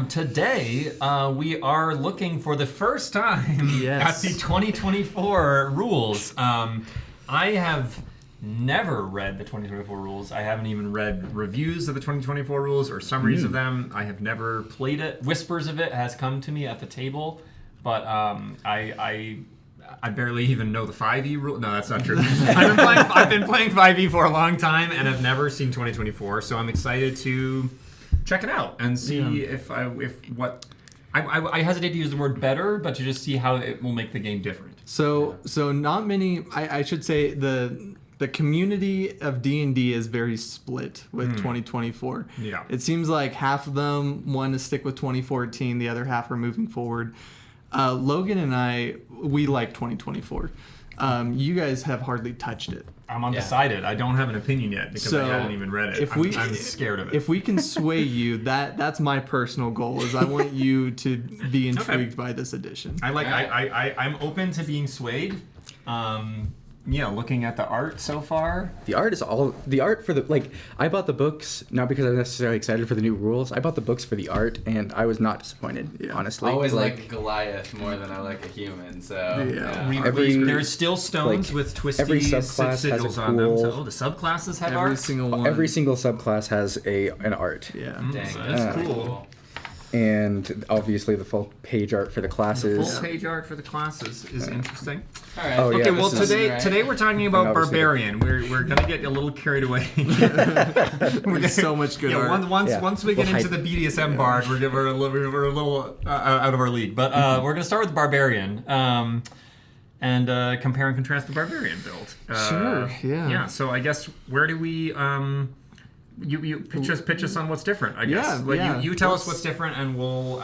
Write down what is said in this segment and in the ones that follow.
Today, we are looking for the first time Yes. at the 2024 rules. I have never read the 2024 rules. I haven't even read reviews of the 2024 rules or summaries of them. I have never played it. Whispers of it has come to me at the table, but I barely even know the 5e rule. No, that's not true. I've been playing 5e for a long time and I've never seen 2024, so I'm excited to check it out and see I hesitate to use the word better, but to just see how it will make the game different. So not many. I should say the community of D&D is very split with 2024. Yeah. It seems like half of them want to stick with 2014, the other half are moving forward. Logan and I, we like 2024. You guys have hardly touched it. I'm undecided. I don't have an opinion yet because I haven't even read it. I'm scared of it. If we can sway you, that's my personal goal. Is I want you to be intrigued by this edition. I'm open to being swayed. Looking at the art so far. The art for the I bought the books not because I'm necessarily excited for the new rules. I bought the books for the art and I was not disappointed, honestly. I always like Goliath more than I like a human, so There's still stones with twisty sigils on them. So the subclasses have art. Every single subclass has an art. Yeah. Dang, so that's cool. And obviously the full page art for the classes. The full page art for the classes is interesting. All right. Okay, well today we're talking about Barbarian. We're gonna get a little carried away. There's so much good art. Once we get into the BDSM bard, we're a little out of our league. But we're gonna start with Barbarian. And compare and contrast the Barbarian build. Sure. Yeah. Yeah. So I guess where do we? You pitch us on what's different. I guess. You tell us what's different, and we'll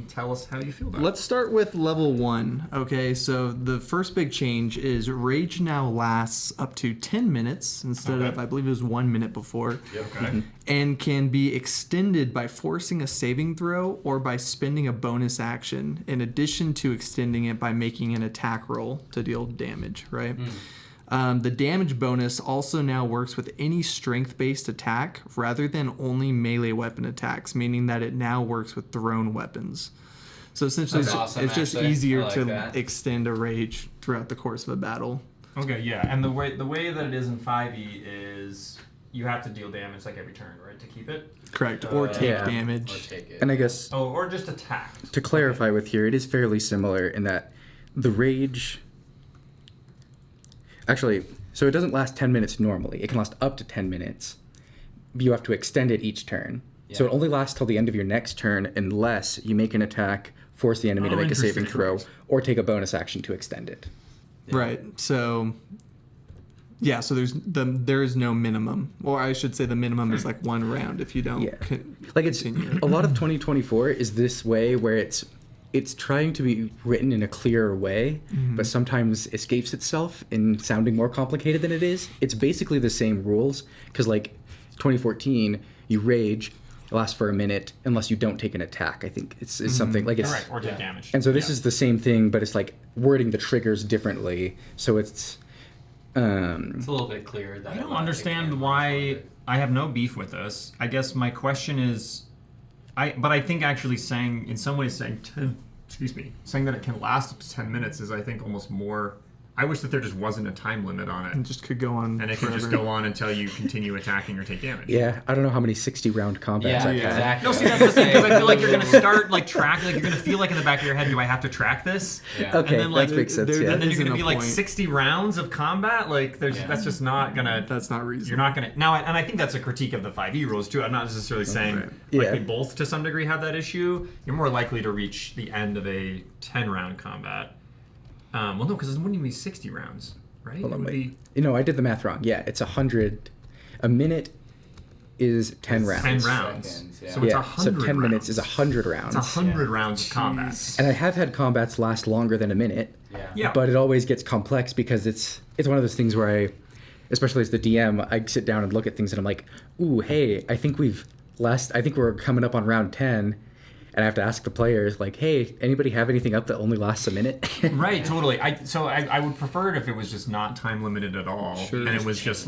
tell us how you feel about it. Let's start with level 1. Okay, so the first big change is Rage now lasts up to 10 minutes instead of, I believe it was 1 minute before. Yep. Okay. And can be extended by forcing a saving throw or by spending a bonus action, in addition to extending it by making an attack roll to deal damage. Right. The damage bonus also now works with any strength-based attack rather than only melee weapon attacks, meaning that it now works with thrown weapons. So essentially, it's just easier to extend a rage throughout the course of a battle. Okay, yeah, and the way that it is in 5e is you have to deal damage like every turn, right, to keep it? Correct, or take damage. Or take it. And I guess... or just attack. To clarify with here, it is fairly similar in that the rage... Actually, so it doesn't last 10 minutes normally. It can last up to 10 minutes. But you have to extend it each turn. Yeah. So it only lasts till the end of your next turn unless you make an attack, force the enemy to make a saving throw, or take a bonus action to extend it. Yeah. Right. So, yeah, so there is no minimum. Or I should say the minimum is like 1 round if you don't continue. A lot of 2024 is this way where it's trying to be written in a clearer way, but sometimes escapes itself in sounding more complicated than it is. It's basically the same rules, because 2014, you rage, it lasts for a minute unless you don't take an attack. I think it's something like it's... Right, or take damage. And so this is the same thing, but it's wording the triggers differently, so it's... it's a little bit clearer. I don't understand why... I have no beef with this. I guess my question is... But I think actually saying that it can last up to 10 minutes is, I think, almost more... I wish that there just wasn't a time limit on it. It just could go on And it could just go on until you continue attacking or take damage. Yeah, I don't know how many 60-round combats I've had. Exactly. No, see, that's the thing, because I feel like you're going to start, tracking, you're going to feel like in the back of your head, do I have to track this? Yeah. Okay, and then, that makes sense, And then you're going to be 60 rounds of combat? That's just not going to... That's not reasonable. You're not going to... Now, and I think that's a critique of the 5e rules, too. I'm not necessarily saying, they both, to some degree, have that issue. You're more likely to reach the end of a 10-round combat. Well, no, because it wouldn't even be 60 rounds. Right? Hold on, wait. I did the math wrong. Yeah, it's 100. A minute is 10 rounds. 10 rounds. Seconds, So it's 100 So 10 rounds. minutes is 100 rounds. It's 100 rounds of combat. And I have had combats last longer than a minute. Yeah. But it always gets complex because it's one of those things where especially as the DM, I sit down and look at things and I'm like, ooh, hey, I think we're coming up on round 10. And I have to ask the players, hey, anybody have anything up that only lasts a minute? Right, totally. I would prefer it if it was just not time limited at all. Sure. And it was just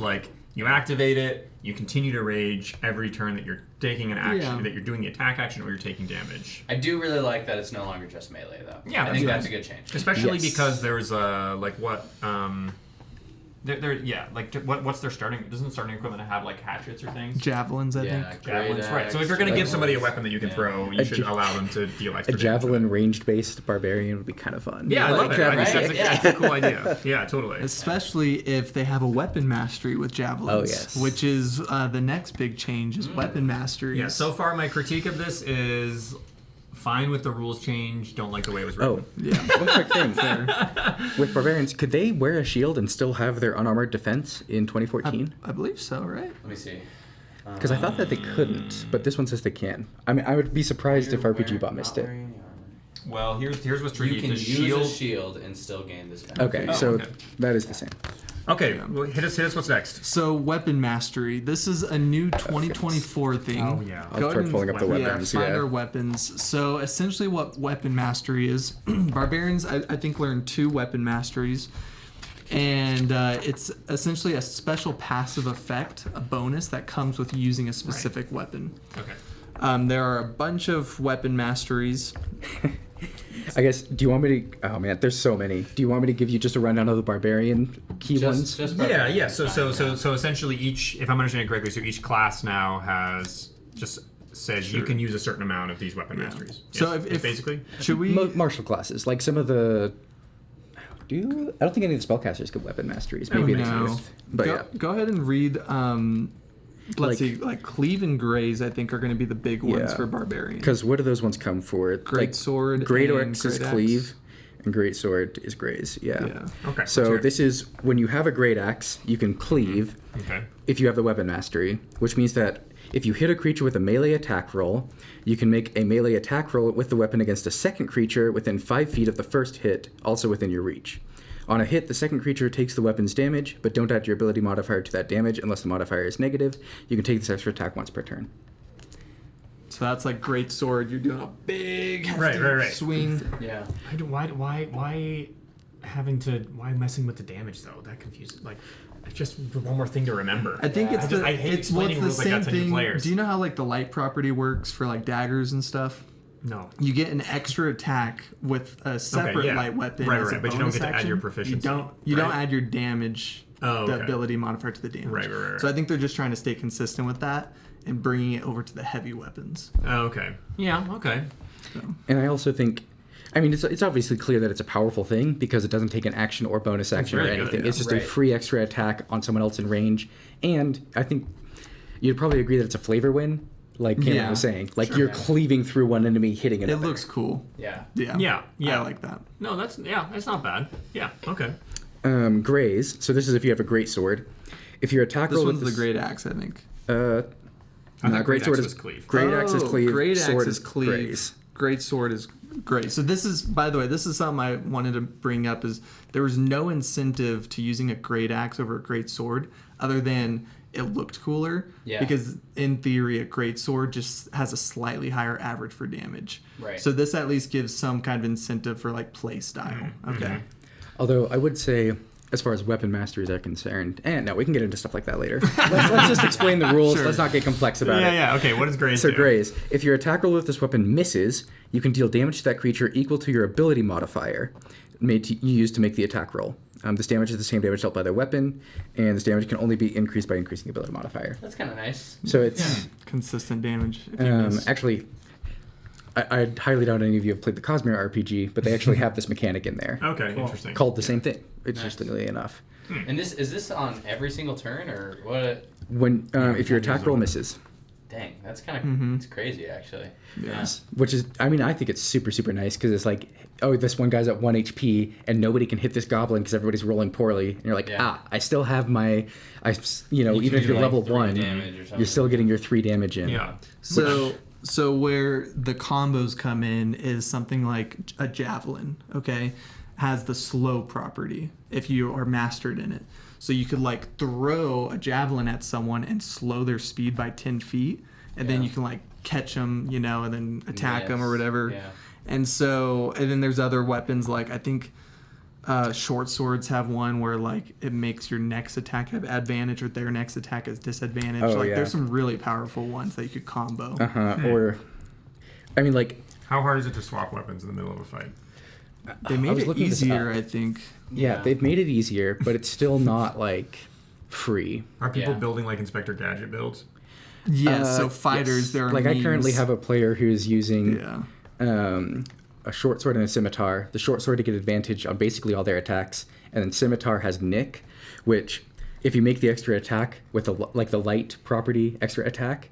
You activate it. You continue to rage every turn that you're taking an action, that you're doing the attack action, or you're taking damage. I do really like that it's no longer just melee, though. Yeah, I think that's a good change. Especially because there's what's their starting? Doesn't starting equipment have like hatchets or things? Javelins, I think. Javelins, right? So if you're going to give somebody a weapon that you can throw, you should allow them to deal extra A javelin ranged-based barbarian would be kind of fun. Yeah, I love it. I think that's a cool idea. Yeah, totally. Especially if they have a weapon mastery with javelins. Oh, yes. Which is the next big change is weapon mastery. Yeah, so far my critique of this is fine with the rules change, don't like the way it was written. Oh, yeah. One quick thing. With barbarians, could they wear a shield and still have their unarmored defense in 2014? I believe so, right? Let me see. Because I thought that they couldn't, but this one says they can. I mean, I would be surprised if RPG Bot missed it. Well, here's what's tricky. You can The use a shield and still gain this benefit. Okay, so that is the same. Okay, well, hit us. What's next? So weapon mastery. This is a new 2024 thing. Oh, yeah. I'll start pulling up the weapons. Find our weapons. So essentially, what weapon mastery is, barbarians I think learn 2 weapon masteries, and it's essentially a special passive effect, a bonus that comes with using a specific weapon. Okay. There are a bunch of weapon masteries. I guess, do you want me to... Oh, man, there's so many. Do you want me to give you just a rundown of the barbarian key ones? Yeah. So essentially if I'm understanding correctly, so each class now has just says you can use a certain amount of these weapon masteries. So yes, if basically... Should we... Martial classes, like some of the... I don't think any of the spellcasters get weapon masteries. Maybe they do. But Go ahead and read... Let's see, like Cleave and Graze, I think, are going to be the big ones for Barbarian. Because what do those ones come for? Great Sword. Great and Axe is Great Cleave, and Great Sword is Graze. Yeah. Okay. So this is when you have a Great Axe, you can cleave. Okay. If you have the weapon mastery, which means that if you hit a creature with a melee attack roll, you can make a melee attack roll with the weapon against a second creature within 5 feet of the first hit, also within your reach. On a hit, the second creature takes the weapon's damage, but don't add your ability modifier to that damage unless the modifier is negative. You can take this extra attack once per turn. So that's like Great Sword. You're doing a big hefty swing. Yeah. Why messing with the damage though? That confuses. Like, it's just one more thing to remember. I think I hate explaining rules like that to new players. Do you know how like the light property works for like daggers and stuff? No. You get an extra attack with a separate light weapon. Right. But you don't get to add your proficiency. You don't add your damage, the ability modifier to the damage. Right. So I think they're just trying to stay consistent with that and bringing it over to the heavy weapons. Oh, okay. Yeah. Okay. So. And I also think, I mean, it's obviously clear that it's a powerful thing because it doesn't take an action or bonus action or anything. It's just a free extra attack on someone else in range. And I think you'd probably agree that it's a flavor win. Like Cameron was saying, like you're cleaving through one enemy, hitting another. It looks cool. Yeah. I like that. No, that's not bad. Yeah. Okay. Graze. So this is if you have a great sword. If your attack roll one's the Great Axe, I think. Great sword is cleave. Great Axe is cleave. Great sword Axe is cleave. Graze. Great Sword is great. So this is, by the way, this is something I wanted to bring up. Is there was no incentive to using a Great Axe over a Great Sword, other than it looked cooler. Yeah. Because in theory, a Great Sword just has a slightly higher average for damage. Right. So this at least gives some kind of incentive for like play style. Mm-hmm. Okay. Although I would say, as far as weapon masteries are concerned, and no, we can get into stuff like that later. let's just explain the rules. Let's not get complex about it. Yeah. Okay. What does Graze So do? Graze, if your attack roll with this weapon misses, you can deal damage to that creature equal to your ability modifier you use to make the attack roll. This damage is the same damage dealt by the weapon, and this damage can only be increased by increasing the ability modifier. That's kind of nice. So it's consistent damage. If you miss. Actually, I highly doubt any of you have played the Cosmere RPG, but they actually have this mechanic in there. Okay, interesting. Called the same thing. It's just enough. And is this on every single turn or what? When if your attack roll misses. Dang, that's kind of it's crazy actually. Yes. Which is, I mean, I think it's super, super nice because it's like, oh, this one guy's at 1 HP and nobody can hit this goblin because everybody's rolling poorly. And you're like, I still have my, even if you're level 1, you're still getting your 3 damage in. Yeah. So where the combos come in is something like a javelin, okay, has the slow property if you are mastered in it. So you could like throw a javelin at someone and slow their speed by 10 feet, and then you can like catch them, and then attack them or whatever. Yeah. And then there's other weapons like I think Short swords have one where like it makes your next attack have advantage or their next attack has disadvantage. Oh, like yeah. there's some really powerful ones that you could combo. Or, I mean, like, How hard is it to swap weapons in the middle of a fight? They made was it looking this easier, up. I think. yeah, they've made it easier, but it's still not like free. Are people Yeah. building like Inspector Gadget builds? Yes, so fighters, Yes. there are like I memes. currently have a player who's using Yeah. a short sword and a scimitar. The short sword to get advantage on basically all their attacks, and then scimitar has nick, which if you make the extra attack with the light property extra attack,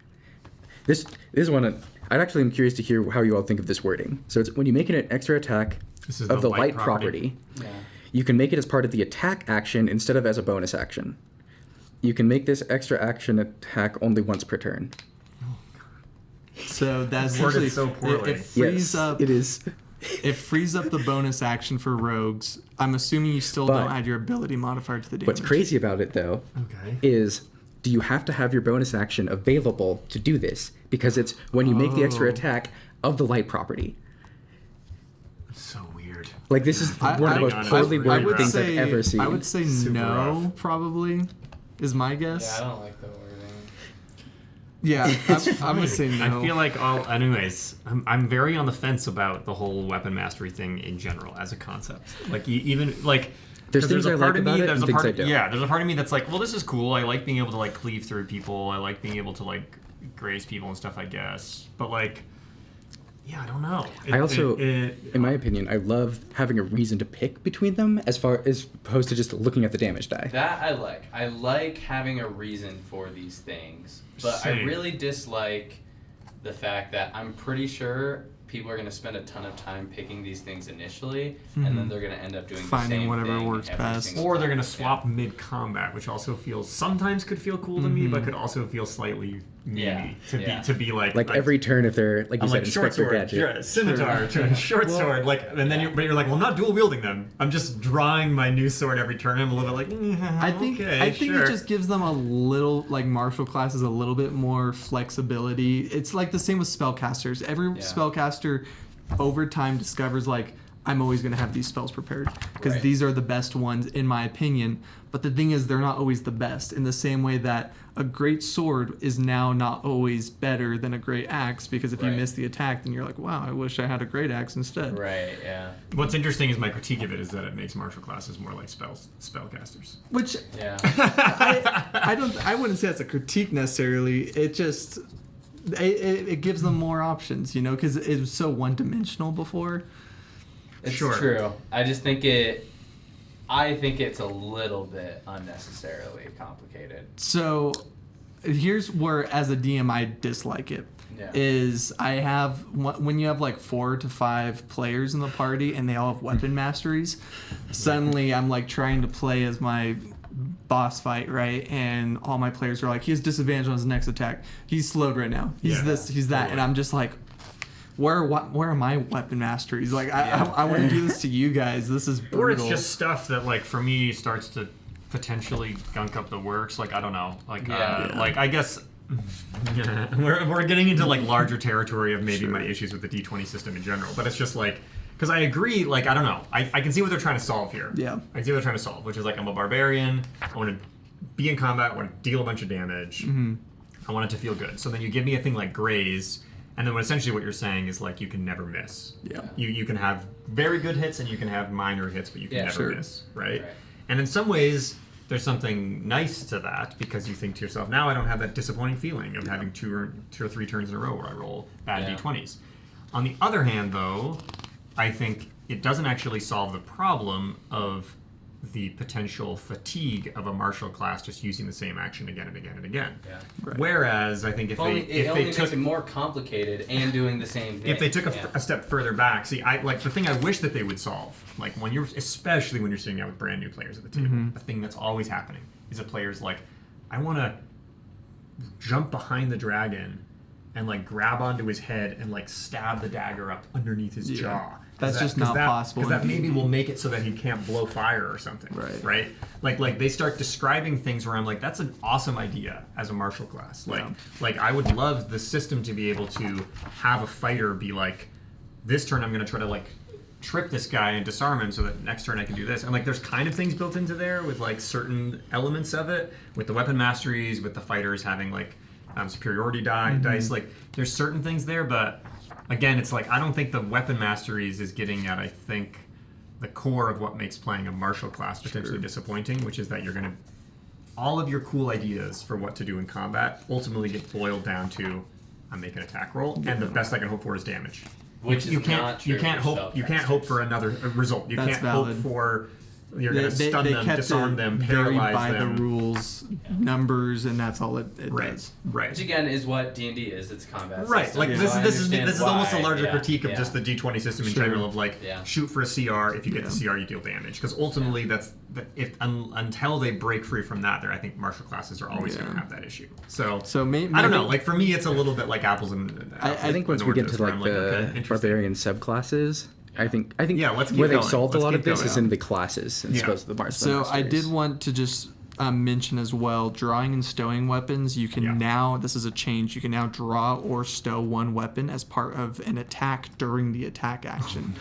this is one. I'd actually am curious to hear how you all think of this wording. So it's when you make an extra attack This is of the the light light property, Yeah. you can make it as part of the attack action instead of as a bonus action. You can make this extra action attack only once per turn. So that's Worded essentially so poorly. it frees Yes, up it is. it frees up the bonus action for rogues. I'm assuming you still But- don't add your ability modifier to the damage. What's crazy about it though Okay. is do you have to have your bonus action available to do this? Because it's when you make the extra Oh. attack of the light property. So weird. Like this is one of the I- most I- poorly I worded would things say, I've ever seen. I would say Super no, rough. probably, is my guess. Yeah, I don't like the wording. Yeah, I'm gonna say no. I feel like anyways, I'm very on the fence about the whole weapon mastery thing in general as a concept. Like even like There's 'cause things I a like part of about me, it there's and a things part I of, don't. yeah, there's a part of me that's like, well, this is cool. I like being able to like cleave through people. I like being able to like graze people and stuff, I guess. But like, yeah, I don't know. I also, in my opinion, I love having a reason to pick between them as opposed to just looking at the damage die. That I like. I like having a reason for these things. But I Same. really dislike the fact that I'm pretty sure people are going to spend a ton of time picking these things initially, and then they're going to end up doing Finding the same whatever thing works every best. single or they're time. gonna swap mid-combat, which also sometimes could feel cool to me, but could also feel slightly Yeah, memey yeah. to be like Like every turn, if they're like you I'm said, like short Inspector sword, Gadget. yeah, scimitar, to short sword, like, and then you're like, well, I'm not dual wielding them. I'm just drawing my new sword every turn. I'm a little bit like, I think okay, sure. it just gives them a little, like martial classes, a little bit more flexibility. It's like the same with spellcasters. Every spellcaster over time discovers like, I'm always going to have these spells prepared because Right. these are the best ones in my opinion. But the thing is, they're not always the best, in the same way that a great sword is now not always better than a great axe, because if you Right. miss the attack, then you're like, wow, I wish I had a great axe instead. Right, yeah. What's interesting is my critique of it is that it makes martial classes more like spellcasters. Which Yeah. I wouldn't say that's a critique necessarily. It just it gives them more options, you know, because it was so one dimensional before. It's Sure. true. I just think I think it's a little bit unnecessarily complicated. So here's where, as a DM, I dislike it. Yeah. Is I have when you have like 4 to 5 players in the party and they all have weapon masteries, suddenly I'm like trying to play as my boss fight, right? And all my players are like, he has disadvantage on his next attack. He's slowed right now. He's Yeah, this, he's that, and I'm just like, where are my weapon masteries? Like I want to do this to you guys. This is brutal. Or it's just stuff that, like, for me, starts to potentially gunk up the works. Like, I don't know. Like, like I guess we're getting into like larger territory of maybe my issues with the D20 system in general. But it's just like, because I agree. Like, I don't know. I can see what they're trying to solve here. Yeah. I can see what they're trying to solve, which is like, I'm a barbarian. I want to be in combat. I want to deal a bunch of damage. I want it to feel good. So then you give me a thing like graze. And then essentially what you're saying is like, you can never miss. Yeah. You can have very good hits and you can have minor hits, but you can Yeah, never sure. miss, right? Right. And in some ways, there's something nice to that, because you think to yourself, now I don't have that disappointing feeling of having two or three turns in a row where I roll bad Yeah. d20s. On the other hand, though, I think it doesn't actually solve the problem of the potential fatigue of a martial class just using the same action again and again and again. Yeah. Right. Whereas I think if It they only took makes it more complicated and doing the same thing. if they took Yeah. a step further back, see, I like the thing I wish that they would solve, like when you're, especially when you're sitting down with brand new players at the table, the thing that's always happening is that players like, I want to jump behind the dragon and like grab onto his head and like stab the dagger up underneath his Yeah. jaw. That's just not possible Because that in maybe D&D. will make it so that he can't blow fire or something. Right. Right. Like they start describing things where I'm like, that's an awesome idea as a martial class. Like I would love the system to be able to have a fighter be like, this turn I'm going to try to like trip this guy and disarm him so that next turn I can do this. And like there's kind of things built into there with like certain elements of it, with the weapon masteries, with the fighters having like superiority dice. Like there's certain things there, but again, it's like I don't think the weapon masteries is getting at, I think, the core of what makes playing a martial class potentially disappointing, which is that you're going to all of your cool ideas for what to do in combat ultimately get boiled down to I make an attack roll, and the best I can hope for is damage. Which you is can't not true you can't for hope you can't hope for another result. You That's can't valid. hope for you're going to stun they them, kept disarm it them, very paralyze by them. the rules, numbers, and that's all it does. Right. Which again is what D&D is. It's combat. Right, system. like So this I is understand almost a why. larger Yeah, critique of yeah. just the D20 system in Sure. general of like Yeah. shoot for a CR. If you get the CR, you deal damage because ultimately that's until they break free from that, I think martial classes are always going to have that issue. So I don't know. Like for me, it's a little bit like apples and I think once we get to like the barbarian subclasses, I think Yeah, let's keep where they've going. solved Let's a lot keep of this going. is in the classes as opposed to the martial. So I did want to just mention as well, drawing and stowing weapons. You can now, this is a change, you can now draw or stow one weapon as part of an attack during the attack action.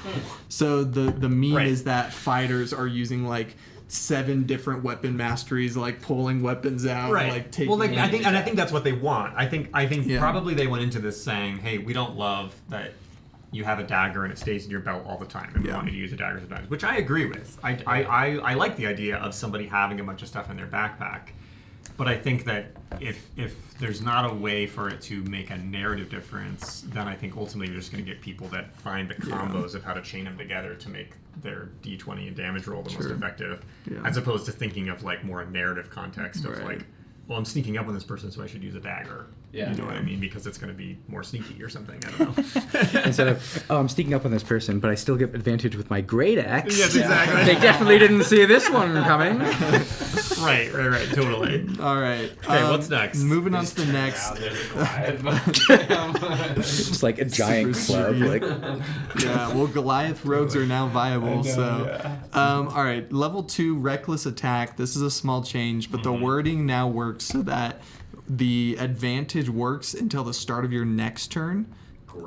So the meme is that fighters are using like 7 different weapon masteries, like pulling weapons out, and, like taking. Well, like, I think that's what they want. I think Yeah. probably they went into this saying, "Hey, we don't love that you have a dagger and it stays in your belt all the time, and we want you to use a dagger sometimes," which I agree with. I like the idea of somebody having a bunch of stuff in their backpack, but I think that if there's not a way for it to make a narrative difference, then I think ultimately you're just going to get people that find the combos of how to chain them together to make their D20 and damage roll the most effective, as opposed to thinking of like more a narrative context of like, well, I'm sneaking up on this person, so I should use a dagger. Yeah. You know what I mean? Because it's going to be more sneaky or something. I don't know. Instead of, I'm sneaking up on this person, but I still get advantage with my great axe. Yes, exactly. They definitely didn't see this one coming. right, totally. All right. Okay, what's next? Moving on to the next. Just like a giant Super club. Like, Yeah, well, Goliath rogues are now viable. All right, level 2 reckless attack. This is a small change, but the wording now works so that the advantage works until the start of your next turn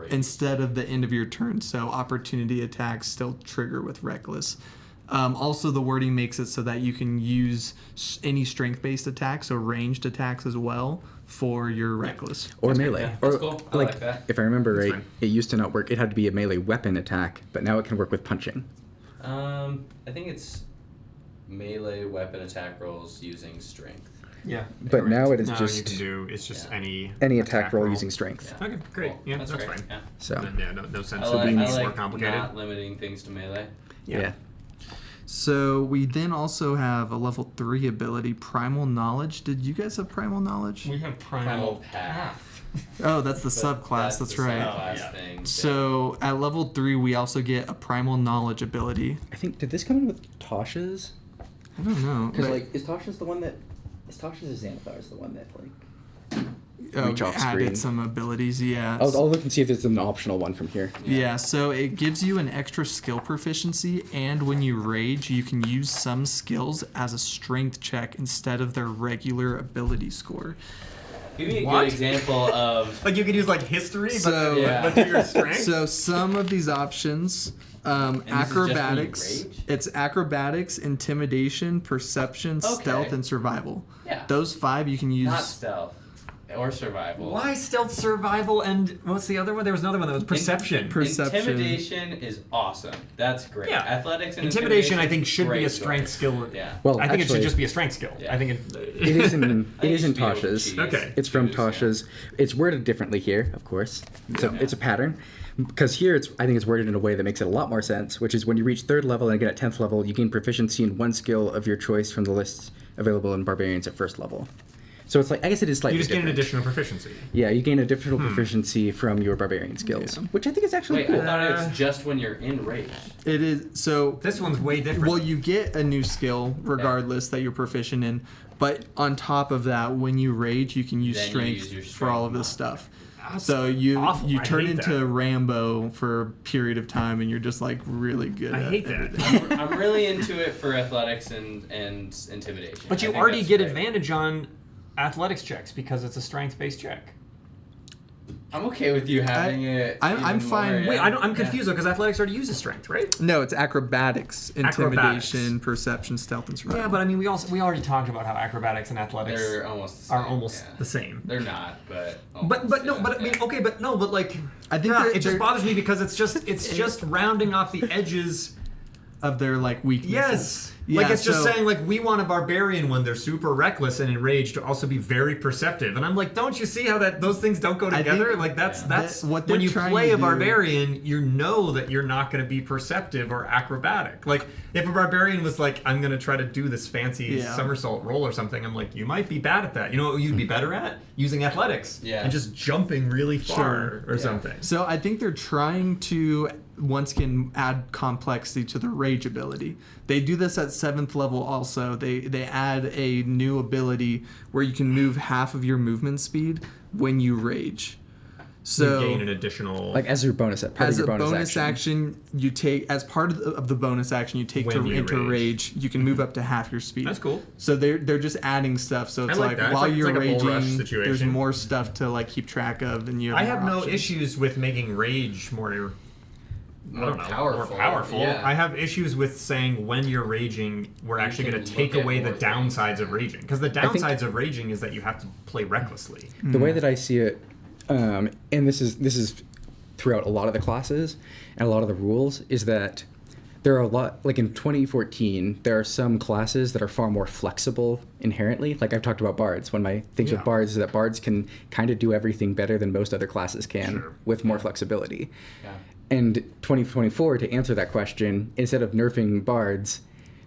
instead of the end of your turn. So opportunity attacks still trigger with reckless. Also, the wording makes it so that you can use any strength-based attacks, so ranged attacks as well, for your reckless. or melee. Yeah, or that's cool. I like that. if I remember right, fine. it used to not work. It had to be a melee weapon attack, but now it can work with punching. I think it's melee weapon attack rolls using strength. Yeah. But now it is No, you just can do. It's just any attack roll using strength. Yeah. Okay, great. Cool. Yeah, that's great. fine. Yeah. So Then, yeah, no sense I to like, being I more like complicated. not limiting things to melee. yeah. So we then also have a level 3 ability, Primal Knowledge. Did you guys have Primal Knowledge? We have Primal Path. Oh, that's the subclass. That's the right. subclass Yeah. thing. So at level 3, we also get a Primal Knowledge ability. I think, did this come in with Tasha's? I don't know. Because, but- like, is Tasha's the one that... Is Tasha's or Xanathar's the one that, like... reach off added screen. some abilities, yeah. I'll look and see if there's an optional one from here. Yeah, so it gives you an extra skill proficiency, and when you rage, you can use some skills as a strength check instead of their regular ability score. Give me a What? good example of. Like you could use like history, So- but to your strength. So some of these options, this is just when you acrobatics, rage? it's acrobatics, intimidation, perception, Okay. stealth, and survival. Yeah. Those 5 you can use. Not stealth or survival. Why stealth, survival, and what's the other one? There was another one that was perception. Perception. Intimidation is awesome. That's great. Yeah. Athletics and Intimidation, I think, should be great a strength choice. skill. Yeah. Well, I think it actually, should just be a strength skill. Yeah. I think It is in, I it think is it in should be able to Tasha's. cheese. Okay. It's from Choose, yeah. Tasha's. It's worded differently here, of course. So Yeah. it's a pattern. Because here, I think it's worded in a way that makes it a lot more sense, which is when you reach 3rd level and again at 10th level, you gain proficiency in one skill of your choice from the lists available in Barbarians at 1st level. So it's like, I guess it is slightly you just gain an different. additional proficiency. Yeah, you gain additional proficiency from your Barbarian skills, which I think is actually Wait, cool. I thought it's just when you're in rage. It is so. This one's way different. Well, you get a new skill regardless that you're proficient in, but on top of that, when you rage, you can use Then you strength use your for all of strength this stuff. That's So you awful. I turn hate into that. Rambo for a period of time, and you're just like really good. I at hate everything. that. I'm really into it for athletics and intimidation. But I you think already that's get great. advantage on athletics checks because it's a strength-based check. I'm okay with you having it. I'm even fine. more, yeah. Wait, I'm confused though, because athletics already uses strength, right? No, it's acrobatics, intimidation, Acrobatics. perception, stealth, and survival. Yeah, but I mean, we already talked about how acrobatics and athletics They're almost the same. are almost yeah. the same. They're not, but I mean, okay, but like, I think yeah, they're- it just they're- bothers me because it's just rounding off the edges. of their like weaknesses. Yes. Yeah, Like, it's just so- saying, like, we want a barbarian when they're super reckless and enraged to also be very perceptive. And I'm like, don't you see how those things don't go I together? think Like, that's what when they're you trying play to a do- barbarian, you know that you're not going to be perceptive or acrobatic. Like, if a barbarian was like, I'm going to try to do this fancy somersault roll or something, I'm like, you might be bad at that. You know what you'd be better at? Using athletics. Yeah. And just jumping really far or something. So I think they're trying to once again add complexity to the rage ability. They do this at 7th level also. They add a new ability where you can move half of your movement speed when you rage. So you gain an additional, Like as your bonus, part as of your a bonus action, you take as part of the bonus action you take When to you enter rage. rage. You can move up to half your speed. That's cool. So they're just adding stuff. So it's like that. It's while like- it's you're like a bull rush raging, situation. there's more stuff to like keep track of, and you have I more have no options. issues with making rage more More powerful. Yeah. I have issues with saying when you're raging, we're actually can going to take look at away the more downsides things, of raging. Because the think- downsides of raging is that you have to play recklessly. The way that I see it, and this is throughout a lot of the classes and a lot of the rules, is that there are a lot, like in 2014, there are some classes that are far more flexible inherently. Like I've talked about bards. One of my things Yeah. with bards is that bards can kind of do everything better than most other classes can Sure. with more flexibility. Yeah. And 2024, to answer that question, instead of nerfing bards,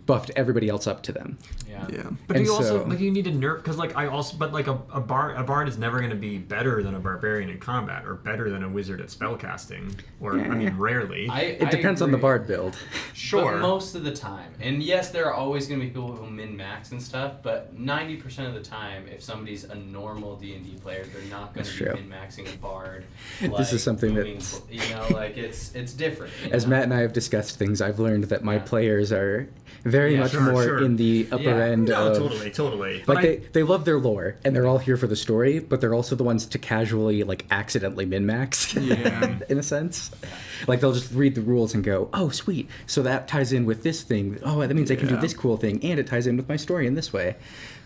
buffed everybody else up to them. Yeah. Yeah. But And you also so- like you need to nerf because like I also but like a bard is never going to be better than a barbarian in combat or better than a wizard at spellcasting or I mean rarely. It depends on the agree. bard build. Sure. But most of the time. And yes, there are always going to be people who min-max and stuff, but 90% of the time, if somebody's a normal D&D player, they're not going That's to be true. min-maxing a bard. This is something moving, that's- you know, like it's different. You As know? Matt and I have discussed things, I've learned that my Yeah. players are very Yeah, much sure, more sure. in the upper Yeah. end no, of totally. like they love their lore and they're all here for the story, but they're also the ones to casually like accidentally min-max. Yeah. In a sense. Like they'll just read the rules and go, "Oh, sweet. So that ties in with this thing. Oh, that means I can do Yeah. this cool thing and it ties in with my story in this way."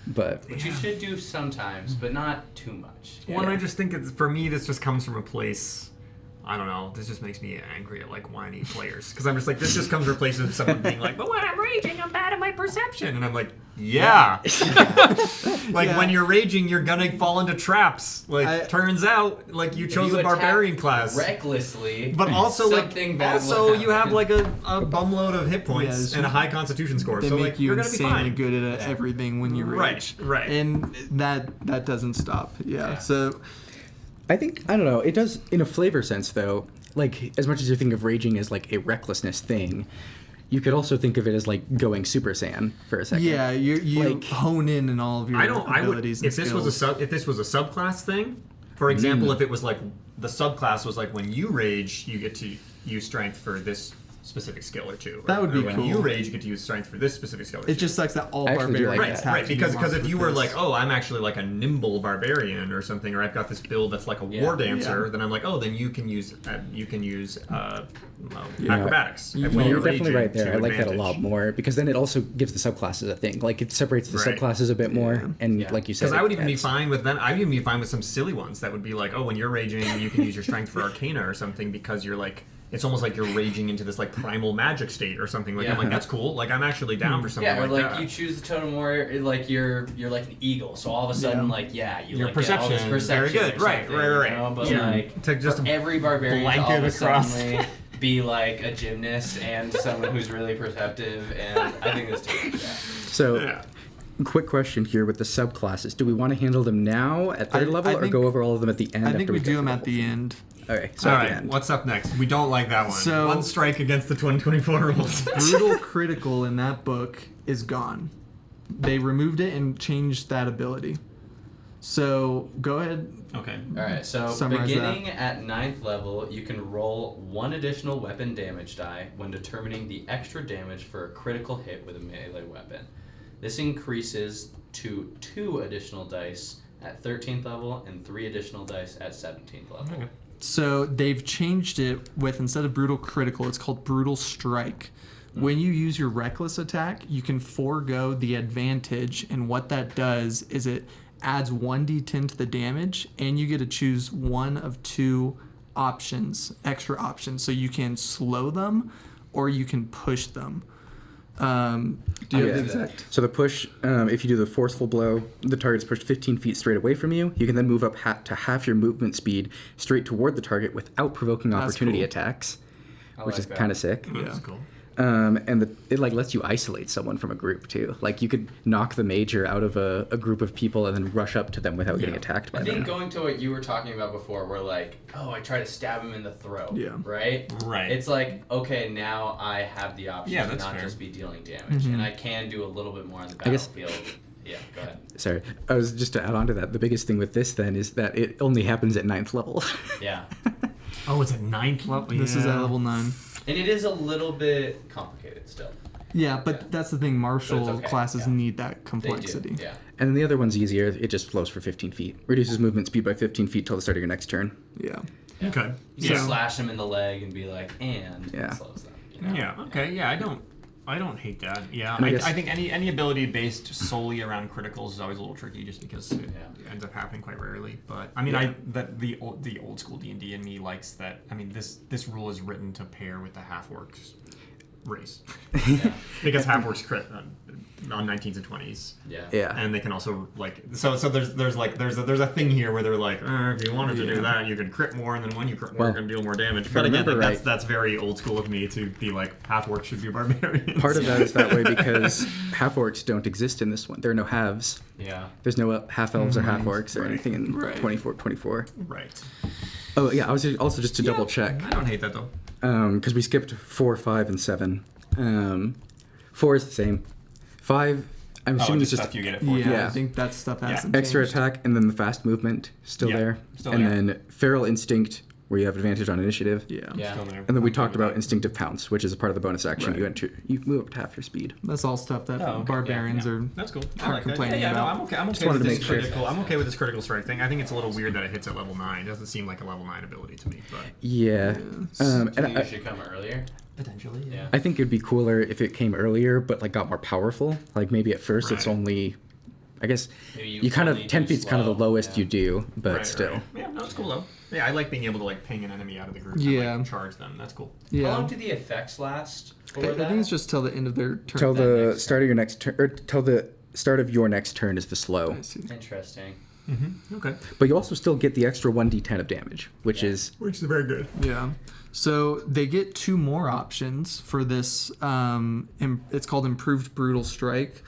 But Which you should do sometimes, but not too much. Well, and I just think it's, for me, this just comes from a place. I don't know. This just makes me angry at like whiny players because I'm just like this just comes from a place of someone being like, "But when I'm raging, I'm bad at my perception," and I'm like, "Yeah." Like Yeah. when you're raging, you're gonna fall into traps. Like turns out, like you If chose you a barbarian attack class, recklessly, but also something bad will also you have happen. like a bumload of hit points it's- and a high Constitution score, They so make like you you're gonna be insanely fine. good at everything when you rage. Right. And that doesn't stop. Yeah. Yeah. So I think I don't know. It does in a flavor sense though. Like as much as you think of raging as like a recklessness thing, you could also think of it as like going Super Saiyan for a second. yeah, you Like- hone in all of your I would abilities if and this skills. was a subclass thing. For example, if it was like the subclass was like when you rage, you get to use strength for this specific skill or two. That would be when cool. you rage, you get to use strength for this specific skill or two. It just sucks that all I actually do like barbarians that. have Right, to be because marked if with you were this. like, oh, I'm actually like a nimble barbarian or something, or I've got this build that's like a war dancer, Yeah. then I'm like, oh, then you can use Yeah. acrobatics. You- when Well, you're you're definitely raging right there. to I like that a advantage. lot more because then it also gives the subclasses a thing. Like it separates the Right. subclasses a bit more, Yeah. and Yeah. like you said, Because I would even be adds- fine with then. I'd even be fine with some silly ones that would be like, oh, when you're raging, you can use your strength for Arcana or something because you're like, it's almost like you're raging into this like primal magic state or something. Like I'm Yeah. like, that's cool. Like I'm actually down for something Yeah, or like like that. you choose the totem warrior, like you're like an eagle, so all of a sudden, Yeah. like you Your like get all this perception, perception, very good. or Right, something, right. You know? But Yeah. like To just for every barbarian to all blanket of a across. suddenly be like a gymnast and someone who's really perceptive, and I think that's too much. So, Yeah. quick question here with the subclasses: do we want to handle them now at third I level, or think- go over all of them at the end? I think after we we've do got them the at whole the thing? end. Okay, so All at the right, end. what's up next? We don't like that one. So- One strike against the 2024 rules. Brutal critical in that book is gone. They removed it and changed that ability. So go ahead. Okay. Alright, so Summarize beginning at 9th level, you can roll 1 additional weapon damage die when determining the extra damage for a critical hit with a melee weapon. This increases to 2 additional dice at 13th level and 3 additional dice at 17th level. Okay. So they've changed it with, instead of brutal critical, it's called brutal strike. When you use your reckless attack, you can forego the advantage, and what that does is it adds 1d10 to the damage, and you get to choose one of 2 options, extra options. So you can slow them, or you can push them. Do you have the exact? So the push, if you do the forceful blow, the target's pushed 15 feet straight away from you. You can then move up to half your movement speed straight toward the target without provoking opportunity cool. attacks, which like is that. kind of sick. That's cool. And it like lets you isolate someone from a group too. Like you could knock the major out of a group of people and then rush up to them without getting attacked by I them. think going to what you were talking about before, where like, oh, I try to stab him in the throat. Yeah. Right? Right. It's like, okay, now I have the option Yeah, to that's not fair. just be dealing damage. And I can do a little bit more on the battlefield. Yeah, go ahead. Sorry, I was just to add on to that. The biggest thing with this then is that it only happens at 9th level. Yeah. Oh, it's at 9th level. This is at level 9. And it is a little bit complicated still. Yeah, but that's the thing. Martial But it's okay, classes yeah. need that They complexity. do, yeah. And the other one's easier. It just flows for 15 feet. Reduces movement speed by 15 feet till the start of your next turn. Yeah. Yeah. Okay. You can Yeah. slash him in the leg and be like, and Yeah. it slows them. You know? Yeah. Okay. Yeah. I don't hate that. Yeah. And I I guess- think any ability based solely around criticals is always a little tricky, just because it Yeah. ends up happening quite rarely. But I mean, Yeah. the old school D&D in me likes that. I mean, this rule is written to pair with the half orcs race Yeah. because half orcs crit on 19s and 20s. Yeah. Yeah. And they can also like so there's a thing here where they're like, if you wanted to do that, you could crit more, and then when you crit more, Well, you're gonna deal more damage. I But again, remember like, that's very old school of me to be like, half orcs should be barbarians. Part of that is that way because half orcs don't exist in this one. There are no halves. Yeah. There's no half elves or half orcs or anything in Right. 24. Right. Oh yeah, I was also just to double check. I don't hate that though. Because we skipped 4, 5, and 7. 4 is the same. 5, I'm assuming it's just stuff you get it for. Yeah, Yeah. I think that stuff hasn't extra changed. attack, and then the fast movement still Yeah, there. still and there. then feral instinct, where you have advantage on initiative. Yeah. Yeah. Still there. And then we I'm talked good with about that. instinctive pounce, which is a part of the bonus action. Right. You move up to half your speed. That's all stuff that Oh, okay. barbarians Yeah. are. That's cool. I aren't like that. complaining Yeah, no, about. I'm okay. I'm okay wanted with to this make sure. critical. I'm okay with this critical strike thing. I think it's a little weird that it hits at level 9. It doesn't seem like a level 9 ability to me, but Yeah. Do And you think I, it should come earlier? potentially. Yeah. I think it'd be cooler if it came earlier, but like got more powerful. Like maybe at first it's Right. only, I guess, Maybe you kind of only 10 do feet's kind of the slow, lowest yeah. you do, but Right, still. right. Yeah, no, it's cool though. Yeah, I like being able to like ping an enemy out of the group Yeah. and like, charge them. That's cool. How Yeah. long do the effects last for I that? think it's just till the end of their turn. Till that the next start of your next turn, or till the start of your next turn is the slow. I see. Interesting. Okay. But you also still get the extra 1d10 of damage, which Yeah. is Which is very good. Yeah. So they get 2 more options for this. It's called Improved Brutal Strike.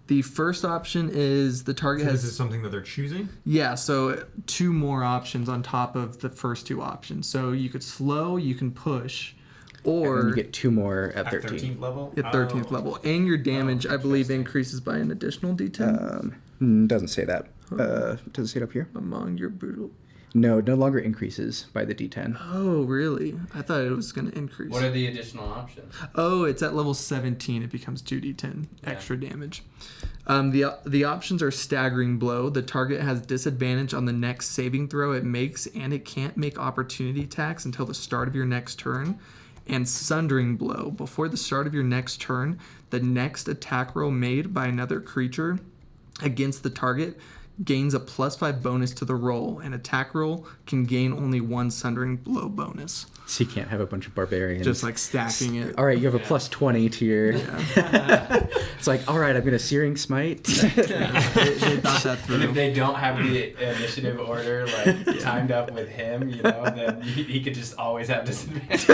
The first option is the target So has. this is something that they're choosing. Yeah, so 2 more options on top of the first 2 options. So you could slow, you can push, and then or you get 2 more at At 13. 13th level. at 13th level. And your damage, I believe, increases by an additional d10 Doesn't say that. Does it say it up here? among your brutal. No, no longer increases by the d10. Oh, really? I thought it was going to increase. What are the additional options? Oh, it's at level 17. It becomes 2d10 extra damage. The options are staggering blow. The target has disadvantage on the next saving throw it makes, and it can't make opportunity attacks until the start of your next turn. And sundering blow. Before the start of your next turn, the next attack roll made by another creature against the target gains a +5 bonus to the roll. An attack roll can gain only 1 sundering blow bonus. So you can't have a bunch of barbarians. Just like stacking it. All right, you have a plus 20 to your. It's like, all right, I'm gonna Searing Smite. They thought that And if through. they don't have the initiative order like timed up with him, you know, then he could just always have disadvantage.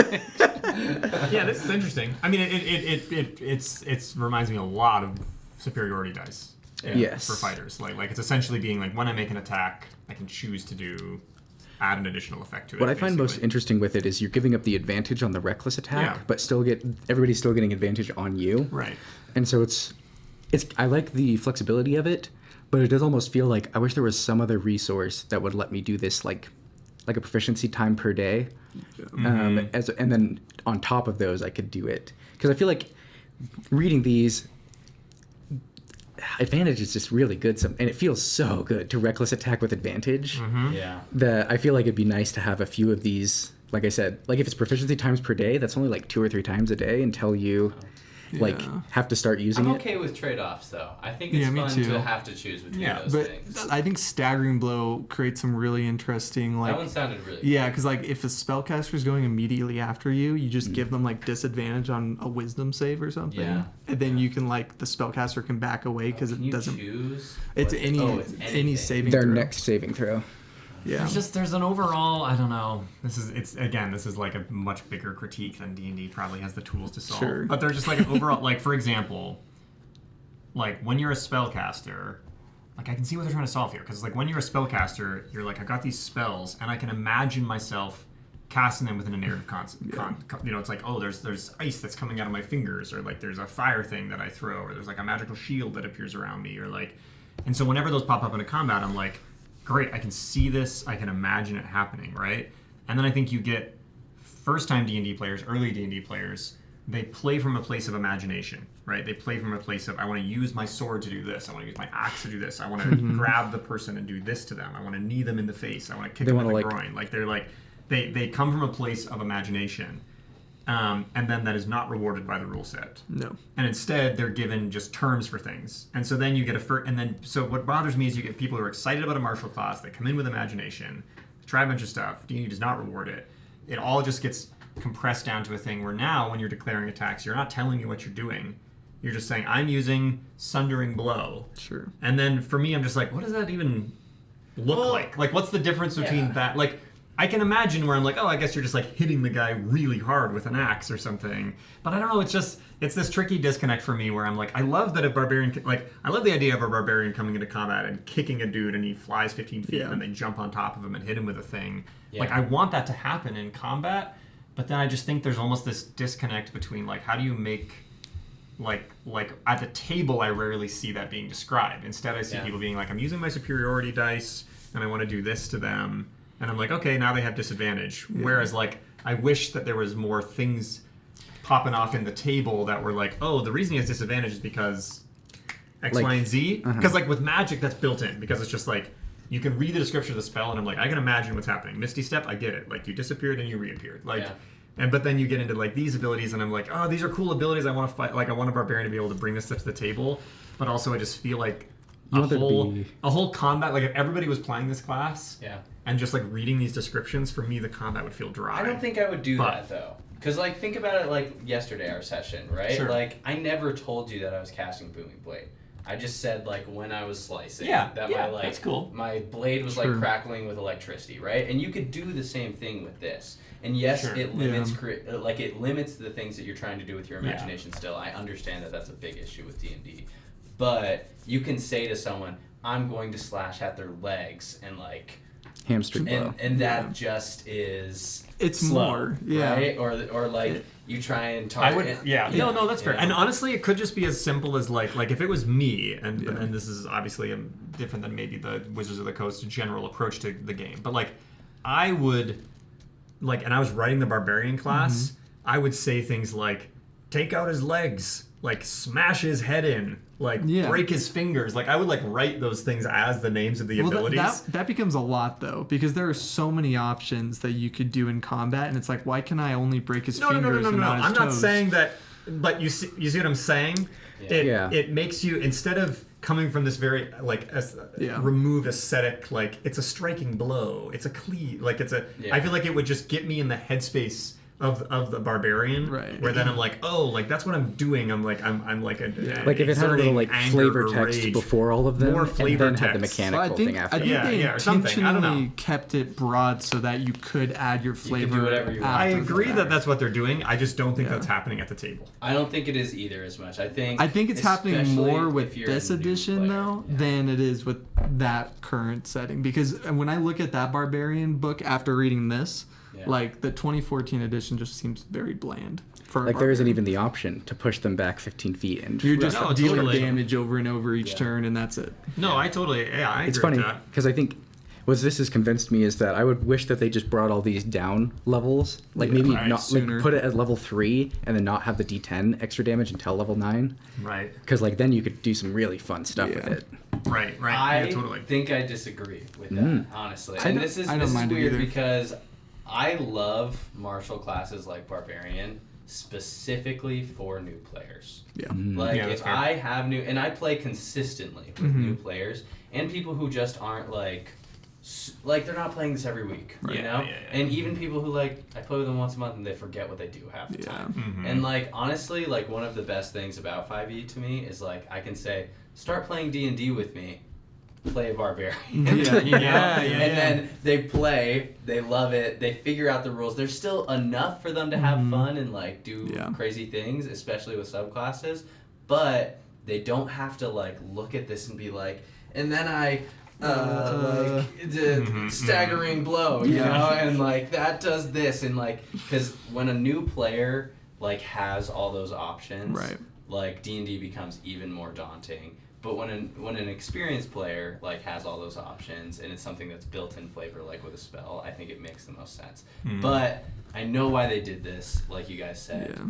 Yeah, this is interesting. I mean, it's reminds me a lot of superiority dice. Yes. For fighters, like it's essentially being like when I make an attack, I can choose to add an additional effect to it. What I find most basically. interesting with it is you're giving up the advantage on the reckless attack, Yeah. but everybody's still getting advantage on you. Right. And so it's I like the flexibility of it, but it does almost feel like I wish there was some other resource that would let me do this like a proficiency time per day. And then on top of those I could do it. Because I feel like reading these, advantage is just really good, and it feels so good to reckless attack with advantage. Yeah. That I feel like it'd be nice to have a few of these. Like I said, like if it's proficiency times per day, that's only like 2 or 3 times a day until you like have to start using I'm it. okay with trade-offs though. I think it's me fun too. to have to choose between those But things. I think Staggering Blow creates some really interesting, like... That one sounded really Yeah, because like if a spellcaster is going immediately after you, you just give them like disadvantage on a wisdom save or something. Yeah. And then you can like, the spellcaster can back away because Can it you doesn't... choose? It's what- any it's any anything. saving Their throw. next saving throw. Yeah. There's an overall, I don't know. This is like a much bigger critique than D&D probably has the tools to solve. Sure. But there's just like an overall, like for example, like when you're a spellcaster, like I can see what they're trying to solve here, because like when you're a spellcaster, you're like, I've got these spells and I can imagine myself casting them within a narrative you know, it's like, oh, there's ice that's coming out of my fingers, or like there's a fire thing that I throw, or there's like a magical shield that appears around me, or like, and so whenever those pop up into combat, I'm like, great, I can see this, I can imagine it happening, right? And then I think you get first-time D&D players, early D&D players, they play from a place of imagination, right? They play from a place of, I want to use my sword to do this, I want to use my axe to do this, I want to grab the person and do this to them, I want to knee them in the face, I want to kick them in the groin. Like, they're like, they come from a place of imagination. And then that is not rewarded by the rule set. No. And instead, they're given just terms for things. And so then you get so what bothers me is you get people who are excited about a martial class, they come in with imagination, try a bunch of stuff, D&D does not reward it. It all just gets compressed down to a thing where now, when you're declaring attacks, you're not telling me what you're doing. You're just saying, I'm using Sundering Blow. Sure. And then for me, I'm just like, what does that even look like? Like, what's the difference between that? Like, I can imagine where I'm like, oh, I guess you're just like hitting the guy really hard with an axe or something. But I don't know, it's this tricky disconnect for me where I'm like, I love that a barbarian, I love the idea of a barbarian coming into combat and kicking a dude and he flies 15 feet and then they jump on top of him and hit him with a thing. Yeah. Like, I want that to happen in combat, but then I just think there's almost this disconnect between like, how do you make, like at the table, I rarely see that being described. Instead, I see people being like, I'm using my superiority dice and I want to do this to them. And I'm like, okay, now they have disadvantage. Whereas, like, I wish that there was more things popping off in the table that were like, oh, the reason he has disadvantage is because X, like, Y, and Z. Because, like, with magic, that's built in. Because it's just like, you can read the description of the spell, and I'm like, I can imagine what's happening. Misty Step, I get it. Like, you disappeared and you reappeared. Like, but then you get into, like, these abilities, and I'm like, oh, these are cool abilities. I want to fight. Like, I want a barbarian to be able to bring this stuff to the table. But also, I just feel like a whole combat, like, if everybody was playing this class... and just like reading these descriptions, for me the combat would feel dry. I don't think I would do that though, because like think about it like yesterday our session, right? Sure. Like I never told you that I was casting Booming Blade. I just said like when I was slicing, that's cool. My blade was like crackling with electricity, right? And you could do the same thing with this. And yes, it limits it limits the things that you're trying to do with your imagination. Still, I understand that that's a big issue with D&D, but you can say to someone, "I'm going to slash at their legs," and like. Hamstring blow. And that just is it's slow, more right? Or like you try and target. No, that's fair. And honestly, it could just be as simple as like if it was me, and this is obviously different than maybe the Wizards of the Coast general approach to the game, but like I would like, and I was writing the barbarian class, I would say things like, take out his legs, like smash his head in, like break his fingers. Like I would like write those things as the names of the abilities. That becomes a lot though, because there are so many options that you could do in combat, and it's like, why can I only break his fingers and not his I'm toes? not saying that, but you see what I'm saying? It makes you, instead of coming from this very like removed aesthetic, like it's a striking blow, it's a cleave, like it's a. I feel like it would just get me in the headspace of the barbarian, right? Where then I'm like, oh, like that's what I'm doing. I'm like like a like if it had a little like flavor text before all of them, more flavor and then text. had the mechanical thing after. I think they or something. I don't know. intentionally kept it broad so that you could add your flavor. You can do whatever you want. I agree that that's what they're doing. I just don't think that's happening at the table. I don't think it is either as much. I think it's happening more with this edition player, than it is with that current setting, because when I look at that barbarian book after reading this. Like the 2014 edition just seems very bland. Like there isn't even the option to push them back 15 feet, and you're just dealing damage over and over each turn, and that's it. No, I totally, I agree it's funny with that. because I think what this has convinced me is that I would wish that they just brought all these down levels, like maybe not sooner. like put it at level 3 and then not have the D10 extra damage until level 9. Right. Because like then you could do some really fun stuff with it. Right. I Yeah, totally. think I disagree with that, honestly. And this is weird because I love martial classes like Barbarian specifically for new players. Yeah. Like Yeah, if fair. I have new, and I play consistently with new players and people who just aren't like they're not playing this every week, you know? Yeah. And even people who like, I play with them once a month and they forget what they do half the time. Mm-hmm. And like, honestly, like one of the best things about 5e to me is like, I can say, start playing D&D with me, play a Barbarian. Yeah. And then they play, they love it, they figure out the rules. There's still enough for them to have fun and like do crazy things, especially with subclasses, but they don't have to like look at this and be like, and then I staggering blow, you know, and like that does this, and like, because when a new player like has all those options, like D&D becomes even more daunting. But when an experienced player like has all those options and it's something that's built in flavor, like with a spell, I think it makes the most sense. But I know why they did this, like you guys said.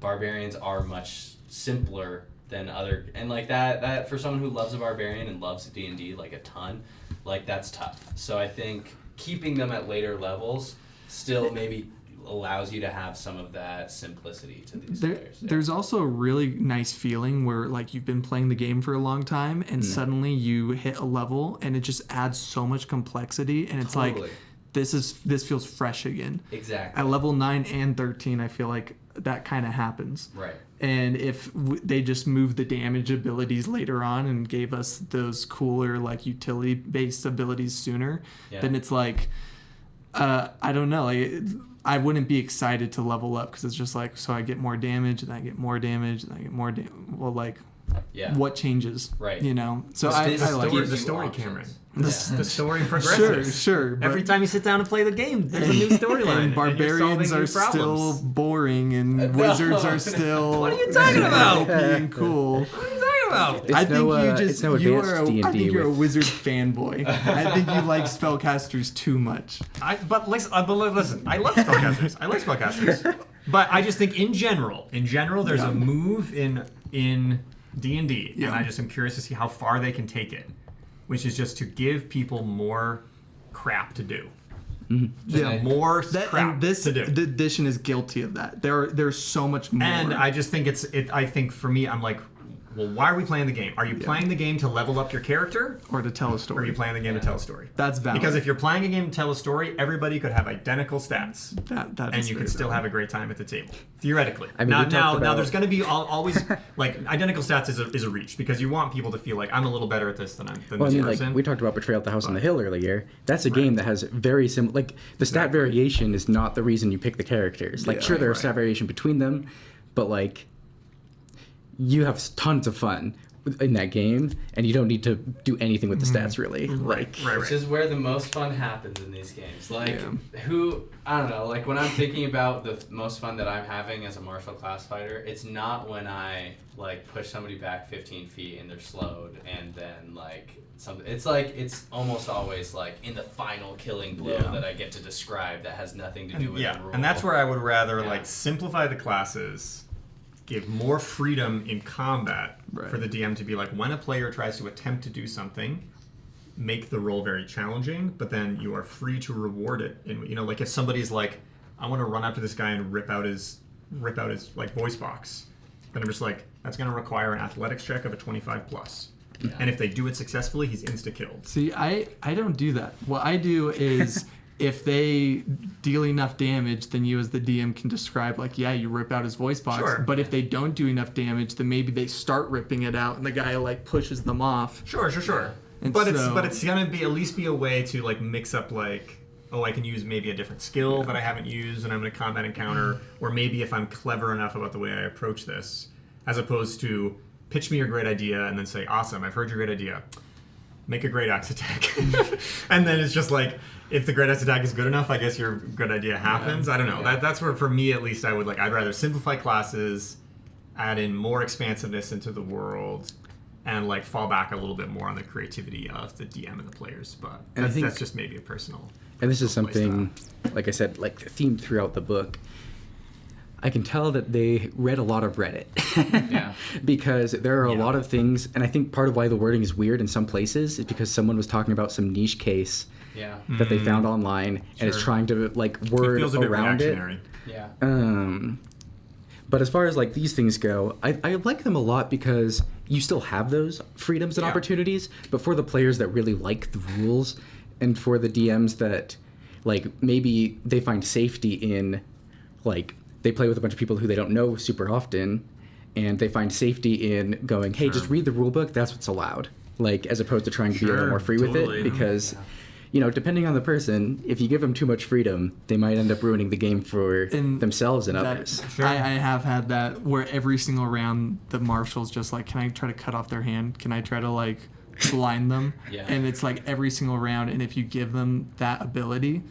Barbarians are much simpler than other, and like that for someone who loves a barbarian and loves D&D like a ton, like that's tough. So I think keeping them at later levels still maybe allows you to have some of that simplicity to these players. There's also a really nice feeling where like you've been playing the game for a long time and suddenly you hit a level and it just adds so much complexity, and it's like this feels fresh again. Exactly. At level 9 and 13 I feel like that kind of happens. Right. And if they just moved the damage abilities later on and gave us those cooler like utility based abilities sooner, then it's like I don't know, like I wouldn't be excited to level up because it's just like, so I get more damage and I get more damage and I get more damage. Well, like, what changes? Right. You know? So I like the story, Cameron. The story progresses. Sure. Every time you sit down and play the game, there's a new storyline. And barbarians are still boring, and wizards are still. What are you talking about? Being cool. What are you talking about? I think D&D you're a wizard fanboy. I think you like spellcasters too much. But listen, I love spellcasters. I like spellcasters. But I just think in general, there's a move in D&D, and I just am curious to see how far they can take it, which is just to give people more crap to do. More crap to do. The edition is guilty of that. There's so much more. And I just think I think for me, I'm like, well, why are we playing the game? Are you playing the game to level up your character? Or to tell a story. Or are you playing the game to tell a story? That's valid. Because if you're playing a game to tell a story, everybody could have identical stats. And you could still have a great time at the table. Theoretically. I mean, now there's going to be always, like, identical stats is a reach, because you want people to feel like, I'm a little better at this than this person. Like, we talked about Betrayal at the House on the Hill earlier. That's a game that has very similar, like, the stat variation is not the reason you pick the characters. Like, sure, there's stat variation between them, but, like, you have tons of fun in that game, and you don't need to do anything with the stats, really. Right. Which is where the most fun happens in these games. Like, I don't know, like when I'm thinking about the most fun that I'm having as a martial class fighter, it's not when I like push somebody back 15 feet and they're slowed, and then like something. It's like, it's almost always like in the final killing blow that I get to describe that has nothing to do with the rule. And that's where I would rather like simplify the classes, give more freedom in combat for the DM to be like, when a player tries to attempt to do something, make the role very challenging, but then you are free to reward it. And you know, like if somebody's like, I want to run up to this guy and rip out his like voice box, then I'm just like, that's going to require an athletics check of a 25 plus. Yeah. And if they do it successfully, he's insta-killed. See, I don't do that. What I do is if they deal enough damage, then you as the DM can describe like, you rip out his voice box. Sure. But if they don't do enough damage, then maybe they start ripping it out and the guy like pushes them off. Sure. And but it's gonna be at least be a way to like mix up like, oh, I can use maybe a different skill that I haven't used and I'm in a combat encounter, or maybe if I'm clever enough about the way I approach this, as opposed to pitch me your great idea and then say, awesome, I've heard your great idea. Make a great axe attack. And then it's just like, if the great axe attack is good enough, I guess your good idea happens. I don't know. That's where, for me at least, I'd rather simplify classes, add in more expansiveness into the world, and like fall back a little bit more on the creativity of the DM and the players. But And I think- that's just maybe a personal. And this is play something, style. like I said, like themed throughout the book. I can tell that they read a lot of Reddit. Yeah. Because there are a Yeah. lot of things, and I think part of why the wording is weird in some places is because someone was talking about some niche case Yeah. that they found online and is Sure. trying to like It word feels a bit around it. reactionary. Yeah. But as far as like these things go, I like them a lot because you still have those freedoms and Yeah. opportunities, but for the players that really like the rules and for the DMs that like maybe they find safety in like they play with a bunch of people who they don't know super often and they find safety in going, hey, just read the rule book, that's what's allowed. Like as opposed to trying to be a little Sure, more free with totally. it because you know, depending on the person, if you give them too much freedom, they might end up ruining the game for themselves and others. Sure. I have had that where every single round the marshal's just like, can I try to cut off their hand? Can I try to like blind them? Yeah. And it's like every single round, and if you give them that ability,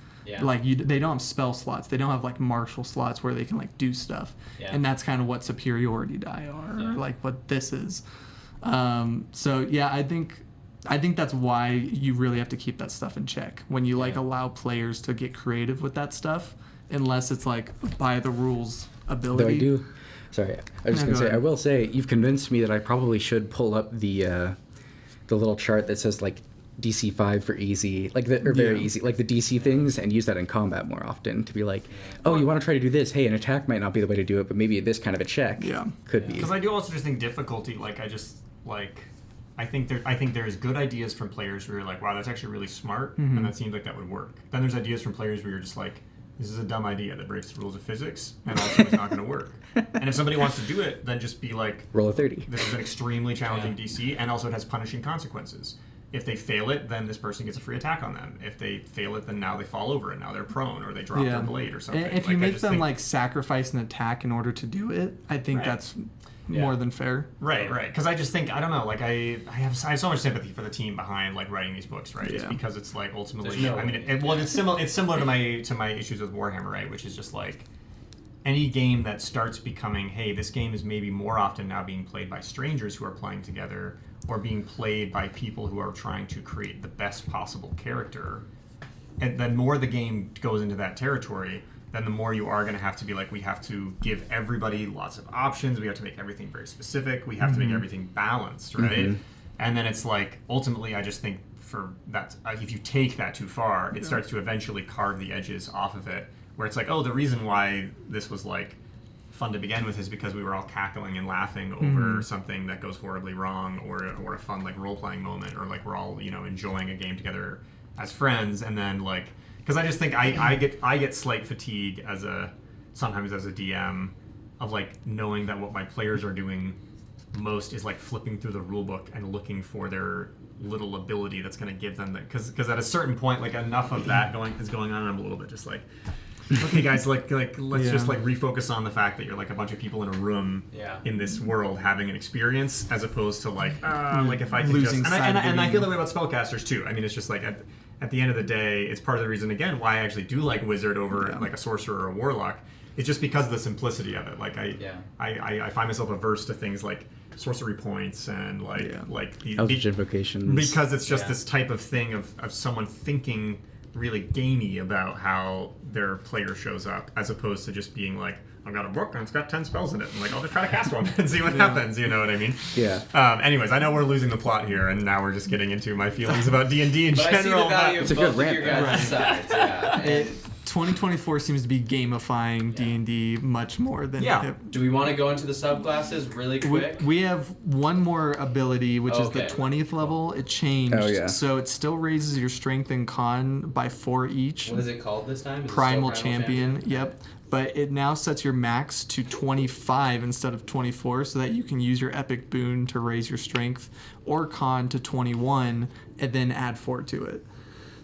like they don't have spell slots. They don't have like marshal slots where they can like do stuff. Yeah. And that's kind of what superiority die are, or like what this is. So yeah, I think that's why you really have to keep that stuff in check when you like allow players to get creative with that stuff, unless it's like by the rules ability. Though I do, sorry, I was just No, gonna go say, ahead. I will say, you've convinced me that I probably should pull up the little chart that says like DC 5 for easy, like the or very easy, like the DC things, and use that in combat more often to be like, oh, you want to try to do this? Hey, an attack might not be the way to do it, but maybe this kind of a check could be. Because I do also just think difficulty. Like I think there's good ideas from players where you're like, wow, that's actually really smart, and that seems like that would work. Then there's ideas from players where you're just like, this is a dumb idea that breaks the rules of physics, and also it's not going to work. And if somebody wants to do it, then just be like, Roll a 30. this is an extremely challenging DC, and also it has punishing consequences. If they fail it, then this person gets a free attack on them. If they fail it, then now they fall over and now they're prone or they drop their blade or something. And if Like, you I make just them think- like sacrifice an attack in order to do it, I think that's more than fair. Right. Because I just think, I don't know, like I have so much sympathy for the team behind like writing these books, right? It's because it's like ultimately, There's no- I mean, it's similar to my issues with Warhammer, right? Which is just like any game that starts becoming, hey, this game is maybe more often now being played by strangers who are playing together, or being played by people who are trying to create the best possible character. And the more the game goes into that territory, then the more you are going to have to be like, we have to give everybody lots of options. We have to make everything very specific. We have to make everything balanced, right? And then it's like, ultimately, I just think for that, if you take that too far, it starts to eventually carve the edges off of it, where it's like, oh, the reason why this was like fun to begin with is because we were all cackling and laughing over something that goes horribly wrong, or a fun like role-playing moment, or like we're all, you know, enjoying a game together as friends. And then like, because I just think I get slight fatigue sometimes as a DM of like knowing that what my players are doing most is like flipping through the rule book and looking for their little ability that's going to give them that, because at a certain point, like enough of that is going on, and I'm a little bit just like, okay guys, like let's just like refocus on the fact that you're like a bunch of people in a room in this world having an experience, as opposed to like if I could Losing just sight of the and I game. feel that way about spellcasters too. I mean, it's just like at the end of the day, it's part of the reason again why I actually do like wizard over like a sorcerer or a warlock. It's just because of the simplicity of it. Like I find myself averse to things like sorcery points and like the Eldritch invocations. because it's just this type of thing of someone thinking really gamey about how their player shows up, as opposed to just being like, I've got a book and it's got 10 spells in it, and like I'll just try to cast one and see what happens. You know what I mean? Yeah. Anyways, I know we're losing the plot here, and now we're just getting into my feelings about D&D in But I see the general. value It's of a good both of rant, your though. guys' sides. Yeah. And 2024 seems to be gamifying D&D much more than do we want to go into the subclasses really quick? We have one more ability, which is the Okay. 20th level. It changed. Oh, yeah. So it still raises your strength and con by 4 each. What is it called this time? Is it still Primal Champion. Yep. But it now sets your max to 25 instead of 24, so that you can use your epic boon to raise your strength or con to 21 and then add 4 to it.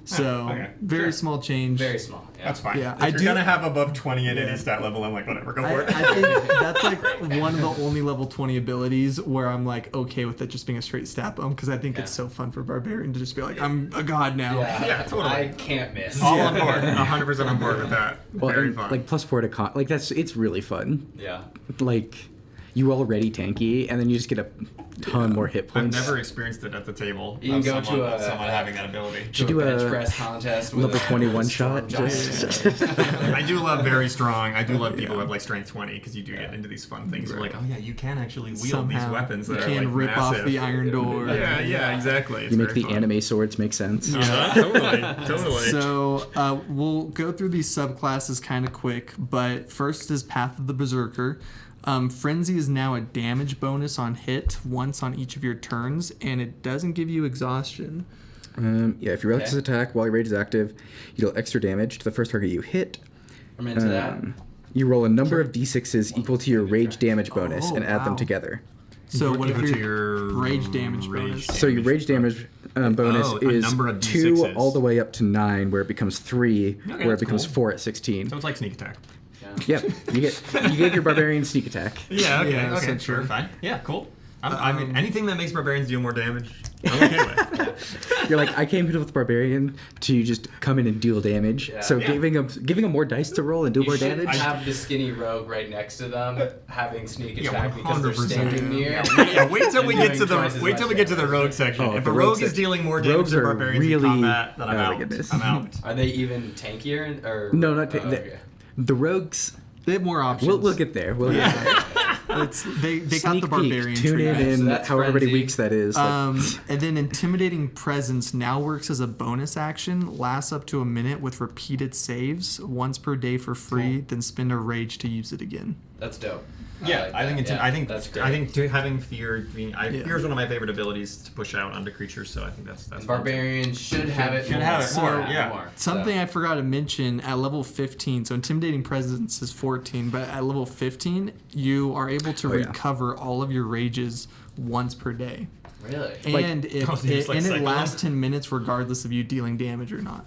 So okay. very Sure. small change. Very small. Yeah. That's fine. Yeah, If I you're do- gonna have above 20 at any stat level, I'm like, whatever, go for it. I think that's like one of the only level 20 abilities where I'm like okay with it just being a straight stat bump, because I think it's so fun for Barbarian to just be like, I'm a god now. Yeah, totally. I can't miss. All on board, 100% on board with that. Well, Very and, fun. like +4 to con, like it's really fun. Yeah. Like you already tanky, and then you just get a ton more hit I've points. never experienced it at the table. You can go someone, to of someone having that ability. Should to do a bench a press contest with level a 21 storm shot. giant. I do love very strong. I do love people who have like strength 20 because you do get into these fun things. You're like, oh yeah, you can actually wield Somehow these weapons you that are can like rip massive. off the iron door. Yeah, exactly. It's You make very the fun. anime swords make sense. Yeah, totally. So we'll go through these subclasses kind of quick, but first is Path of the Berserker. Frenzy is now a damage bonus on hit once on each of your turns, and it doesn't give you exhaustion. Yeah, if your Relics attack while your rage is active, you deal extra damage to the first target you hit. I'm into that. You roll a number of d6s equal to your rage damage bonus and add them wow. together. So what if Equal to your rage damage bonus? So your rage damage bonus Oh, a is number of 2 D6s. all the way up to 9, where it becomes 3, where it that's becomes cool. 4 at 16. So it's like sneak attack. Yeah, you gave your barbarian sneak attack. Yeah, okay, Yeah, okay, essentially. sure, fine. Yeah, cool. I mean, anything that makes barbarians deal more damage, I'm okay with. You're like, I came here with barbarian to just come in and deal damage. Yeah. So Yeah. giving them more dice to roll and do You more should damage. have the skinny rogue right next to them, having sneak Yeah, attack because they're 100%. standing near. Yeah, wait till we and get to doing twice as much damage. rogue section. Oh, if the a rogue rogue is section. dealing more damage Rogues than are barbarians really- in combat, then I'm oh my out. goodness. I'm out. Are they even tankier or No, not oh, okay. The rogues. They have more options. We'll get there. We'll get there. They got Sneak the peek. barbarian Tune tree. in So that's however many frenzy. weeks that is. Like, And then Intimidating Presence now works as a bonus action, lasts up to a minute with repeated saves, once per day for free, then spend a rage to use it again. That's dope. Yeah, I think that's great. I think having fear. Fear is one of my favorite abilities to push out onto creatures. So I think that's fun. Barbarians should have it. Should have it more, So, yeah. Something I forgot to mention at level 15, so Intimidating Presence is 14, but at level 15, you are able to yeah. recover all of your rages once per day. Really? And so you just, like, it cycle lasts them? 10 minutes regardless of you dealing damage or not.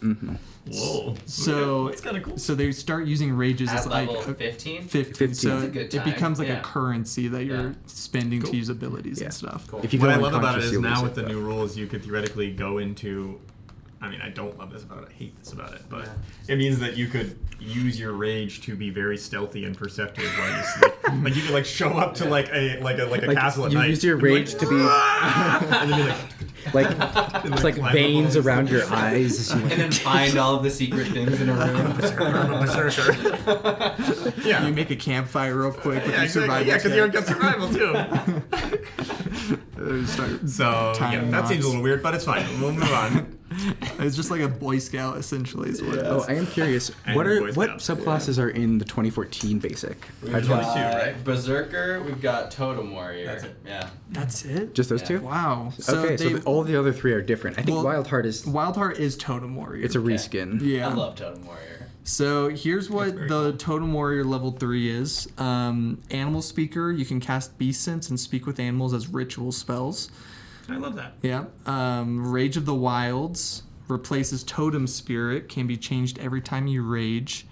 Whoa. So it's kind of cool. So they start using rages At as like level a- 15? 15. So That's a good it time. becomes like Yeah. a currency that you're Yeah. spending Cool. to use abilities Yeah. and stuff. Cool. if you What go I love about it unconscious, is you'll now lose with the but- new rules, you could theoretically go into. I mean, I don't love this about it. I hate this about it, but it means that you could use your rage to be very stealthy and perceptive while you sleep. Like you could like show up to like a castle at you night. use your and be rage like, to be and then be like, it's like climb veins up all around these your things. eyes. as you And then find all of the secret things in a room. berserker. Yeah. You make a campfire real quick with Yeah, your exactly. survival Yeah, because check. you're got survival too. Start So tying yeah, that seems knots. a little weird, but it's fine. We'll move on. It's just like a Boy Scout essentially is what it is. Oh, I am curious. And What Boy Scouts, subclasses are in the 2014 basic? We've I've got 22, right? Berserker, we've got Totem Warrior. That's it. Yeah. That's it? Just those Yeah. two? Wow. So Okay, so they, all the other three are different. I think Well, Wildheart is Wildheart is Totem Warrior. it's a reskin. Yeah. I love Totem Warrior. So here's what very the cool. Totem Warrior level 3 is. Animal Speaker, you can cast Beast Sense and speak with animals as ritual spells. I love that. Yeah. Rage of the Wilds replaces Totem Spirit, can be changed every time you rage.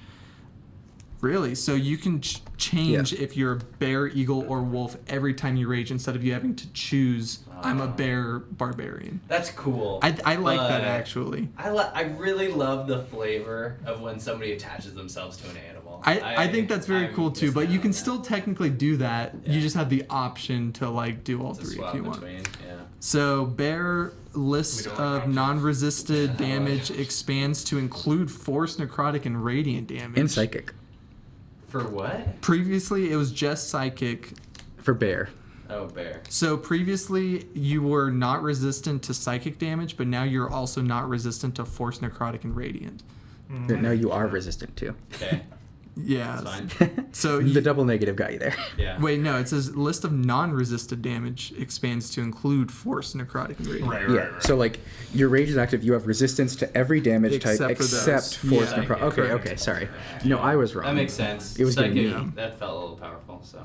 Really? So you can change if you're a bear, eagle, or wolf every time you rage instead of you having to choose, I'm a bear barbarian. That's cool. I like that But actually. I really love the flavor of when somebody attaches themselves to an animal. I think that's very I'm cool too, missing but out you on can that. still technically do that. Yeah. You just have the option to like do all To three swap if you want. between. Yeah. So bear list We don't like of options. non-resisted damage expands to include force, necrotic, and radiant damage. And psychic For what? Previously, it was just psychic. for bear. Oh, bear. So previously, you were not resistant to psychic damage, but now you're also not resistant to force, necrotic, and radiant. Now you are resistant to. Okay. Yeah. That's fine. So The double negative got you there. Yeah. wait, no, it says list of non-resisted damage expands to include force, necrotic, and radiant. Right, Yeah. right, right. So like your rage is active. You have resistance to every damage Except type for those. except force Yeah. necro. Okay. Correct. Okay. Sorry. No, I was wrong. That makes sense. It was Psychic, getting me. that felt a little powerful. So.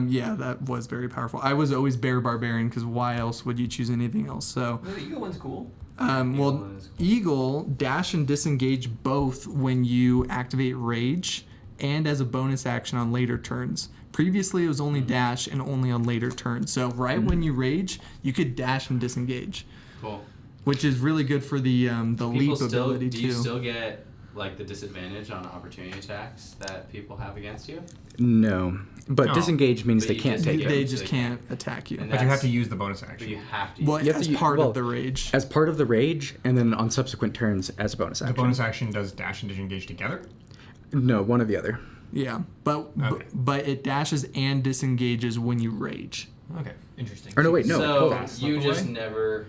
Yeah, that was very powerful. I was always bear barbarian because why else would you choose anything else? So, The eagle one's cool. well, is cool. eagle dash and disengage both when you activate rage, and as a bonus action on later turns. Previously, it was only dash and only on later turns. So right when you rage, you could dash and disengage, Cool. which is really good for the People leap still, ability do too. you still get like the disadvantage on opportunity attacks that people have against you? No. But No. disengage means But they you can't just- take Yeah, it. They so just they can't attack you. And But you have to that's- use the bonus But action. you have to. Well, You have as to use- part well, of the rage. As part of the rage, and then on subsequent turns as a bonus The action. bonus action does dash and disengage together? No, one or the other. Yeah, but Okay. but it dashes and disengages when you rage. Okay, interesting. Or no, wait, no. So hold on. you Slip just away? never.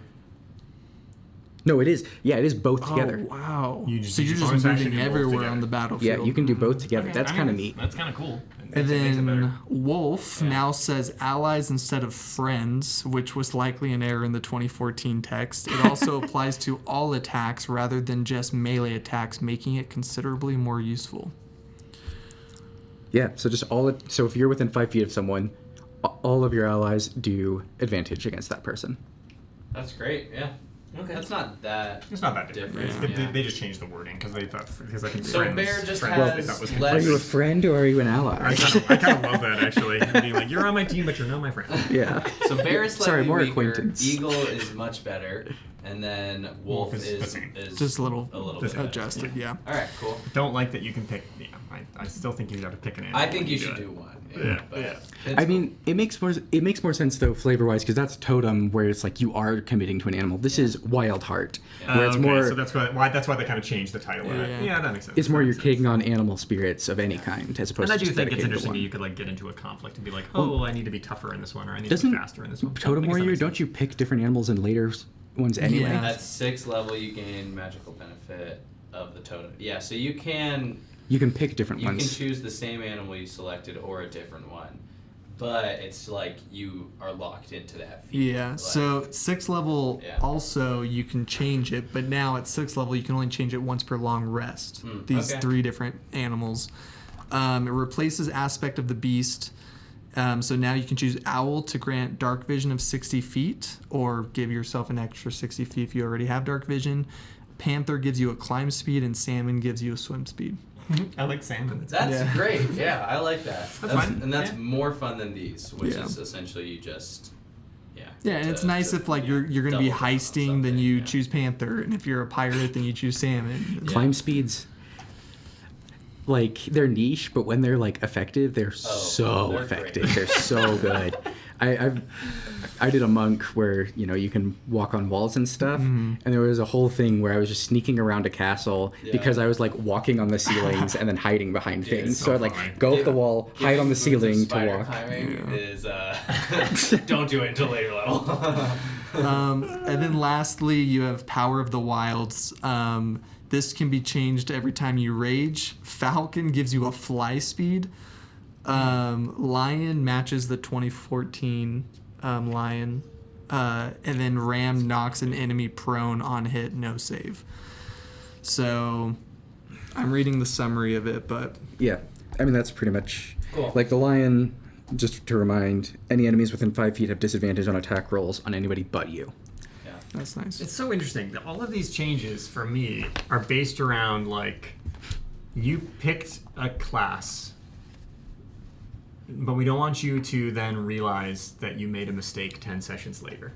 No, it is. Yeah, it is both together. Oh wow! You just So use you're your just bonus action moving and both everywhere together. on the battlefield. Yeah, you can do both together. Okay, That's I mean, kind of neat. That's kind of cool. And Makes it better. then Wolf Yeah. now says allies instead of friends, which was likely an error in the 2014 text. It also applies to all attacks rather than just melee attacks, making it considerably more useful. Yeah, so just so if you're within 5 feet of someone, all of your allies do advantage against that person. That's great. Yeah. Okay. That's not that. It's not that different. Different, yeah. They just changed the wording because I think So friends, Bear just friends, they has thought was less- Are you a confusing. friend or are you an ally? I kind of love that actually. Being like, you're on my team, but you're not my friend. Yeah. So Bear is slightly Sorry, more weaker. acquaintance. Eagle is much better, and then Wolf Wolf is the is same. Just a little the bit same. better. adjusted, yeah. All right, cool. Don't like that you can pick. Yeah, I still think you have to pick an animal. I think when you should it. do one. Yeah, but yeah. it's I mean, it makes more sense though flavor wise because that's totem where it's like you are committing to an animal. This is wild heart where it's Okay, more so that's why they kind of changed the title. of it. Yeah. Yeah, that makes sense. it's more That you're makes sense. taking on animal spirits of any kind as opposed And I to do just think it's dedicated to interesting one. that you could like get into a conflict and be like, oh, I need to be tougher in this one, or I need to Doesn't be faster in this one. Totem I guess that warrior, makes don't sense. you pick different animals in later ones anyway? Yeah. At 6th level, you gain magical benefit of the totem. Yeah, so you can pick different you can ones. choose the same animal you selected or a different one, but it's like you are locked into that field. Yeah, Like, so 6th level Yeah. also you can change it, but now at 6th level you can only change it once per long rest. These okay. 3 different animals. It replaces aspect of the beast. So now you can choose owl to grant dark vision of 60 feet or give yourself an extra 60 feet if you already have dark vision. Panther gives you a climb speed and salmon gives you a swim speed. I like salmon. That's Yeah. great. Yeah, I like that. That's fine. And that's Yeah. more fun than these, which Yeah. is essentially you just Yeah, and it's nice if like you're going to be heisting, then you choose panther, and if you're a pirate, then you choose salmon. Climb speeds, like they're niche, but when they're like effective, they're so they're effective. great. They're so good. I did a monk where you can walk on walls and stuff, and there was a whole thing where I was just sneaking around a castle because I was like walking on the ceilings and then hiding behind Dude, things. it's So so I'd like funny. go up the wall, hide on the Giving boots of ceiling to spider walk. climbing is don't do it until later level. And then lastly, you have Power of the Wilds. This can be changed every time you rage. Falcon gives you a fly speed. Lion matches the 2014 Lion. And then Ram knocks an enemy prone on hit, no save. So I'm reading the summary of it, but Yeah, I mean that's pretty much Cool. like the lion. Just to remind, any enemies within 5 feet have disadvantage on attack rolls on anybody but you. that's nice. It's so interesting that all of these changes for me are based around like you picked a class, but we don't want you to then realize that you made a mistake 10 sessions later.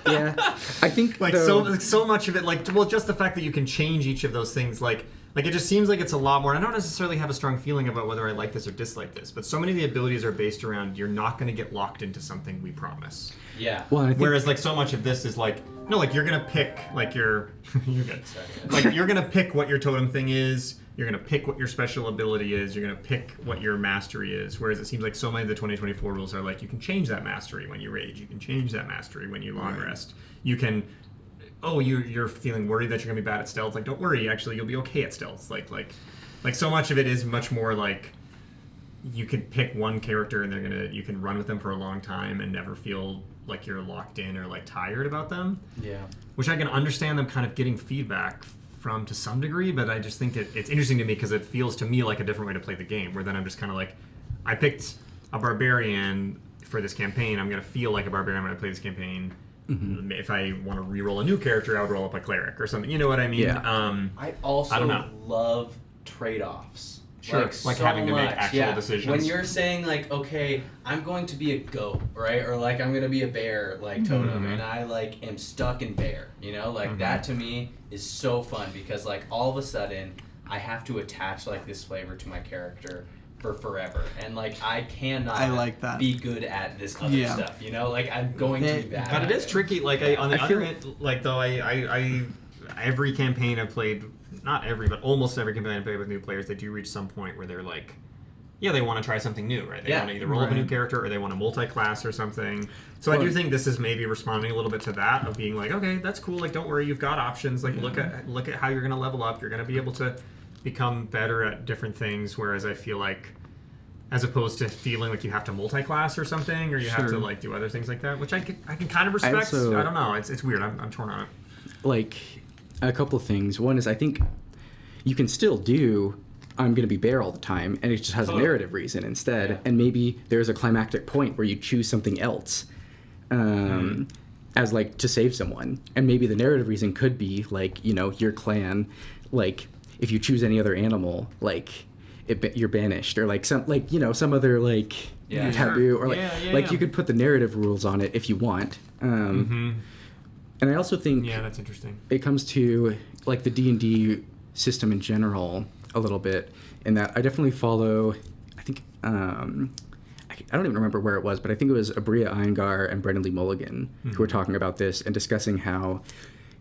Yeah, I think Like so much of it, like just the fact that you can change each of those things, like it just seems like it's a lot more. I don't necessarily have a strong feeling about whether I like this or dislike this, but so many of the abilities are based around you're not going to get locked into something we promise. Yeah. Well, I think Whereas like so much of this is like no, like you're gonna pick like your you're good. Sorry. Like you're gonna pick what your totem thing is. You're gonna pick what your special ability is. You're gonna pick what your mastery is. Whereas it seems like so many of the 2024 rules are like you can change that mastery when you rage. You can change that mastery when you long rest. You can. Oh, you're feeling worried that you're gonna be bad at stealth. Like, don't worry. Actually, you'll be okay at stealth. Like so much of it is much more like you can pick one character and you can run with them for a long time and never feel like you're locked in or like tired about them. Yeah. Which I can understand them kind of getting feedback from to some degree, but I just think it's interesting to me because it feels to me like a different way to play the game. Where then I'm just kind of like, I picked a barbarian for this campaign. I'm gonna feel like a barbarian when I play this campaign. Mm-hmm. If I want to re-roll a new character, I would roll up a cleric or something. You know what I mean? Yeah. I also I don't know. love trade-offs. Sure. Like so having to make much. actual decisions. When you're saying like, okay, I'm going to be a goat, right? Or like I'm going to be a bear, like totem, and I am stuck in bear. Like that to me is so fun because like all of a sudden, I have to attach like this flavor to my character for forever, and like I cannot I like that. be good at this other stuff, you know, like I'm going to be bad But at it is tricky. Like on the other hand, like though I every campaign I've played, not every, but almost every campaign I've played with new players, they do reach some point where they're like, yeah, they want to try something new, right? They want to either roll up a new character or they want a multi-class or something. So I do think this is maybe responding a little bit to that, of being like, okay, that's cool. Like, don't worry, you've got options. Like, look at how you're going to level up. You're going to be able to become better at different things. Whereas I feel like, as opposed to feeling like you have to multi-class or something, or you have to like do other things like that, which I can kind of respect. I don't know. It's weird. I'm torn on it. Like, a couple of things. One is I think you can still do I'm going to be bear all the time, and it just has a narrative reason instead. And maybe there's a climactic point where you choose something else as like to save someone, and maybe the narrative reason could be like, you know, your clan, like if you choose any other animal, like you're banished, or like some, like, you know, some other like taboo, or like you could put the narrative rules on it if you want. And I also think that's interesting. It comes to like the D&D system in general a little bit, in that I definitely follow, I think I don't even remember where it was, but I think it was Abria Iyengar and Brendan Lee Mulligan who were talking about this and discussing how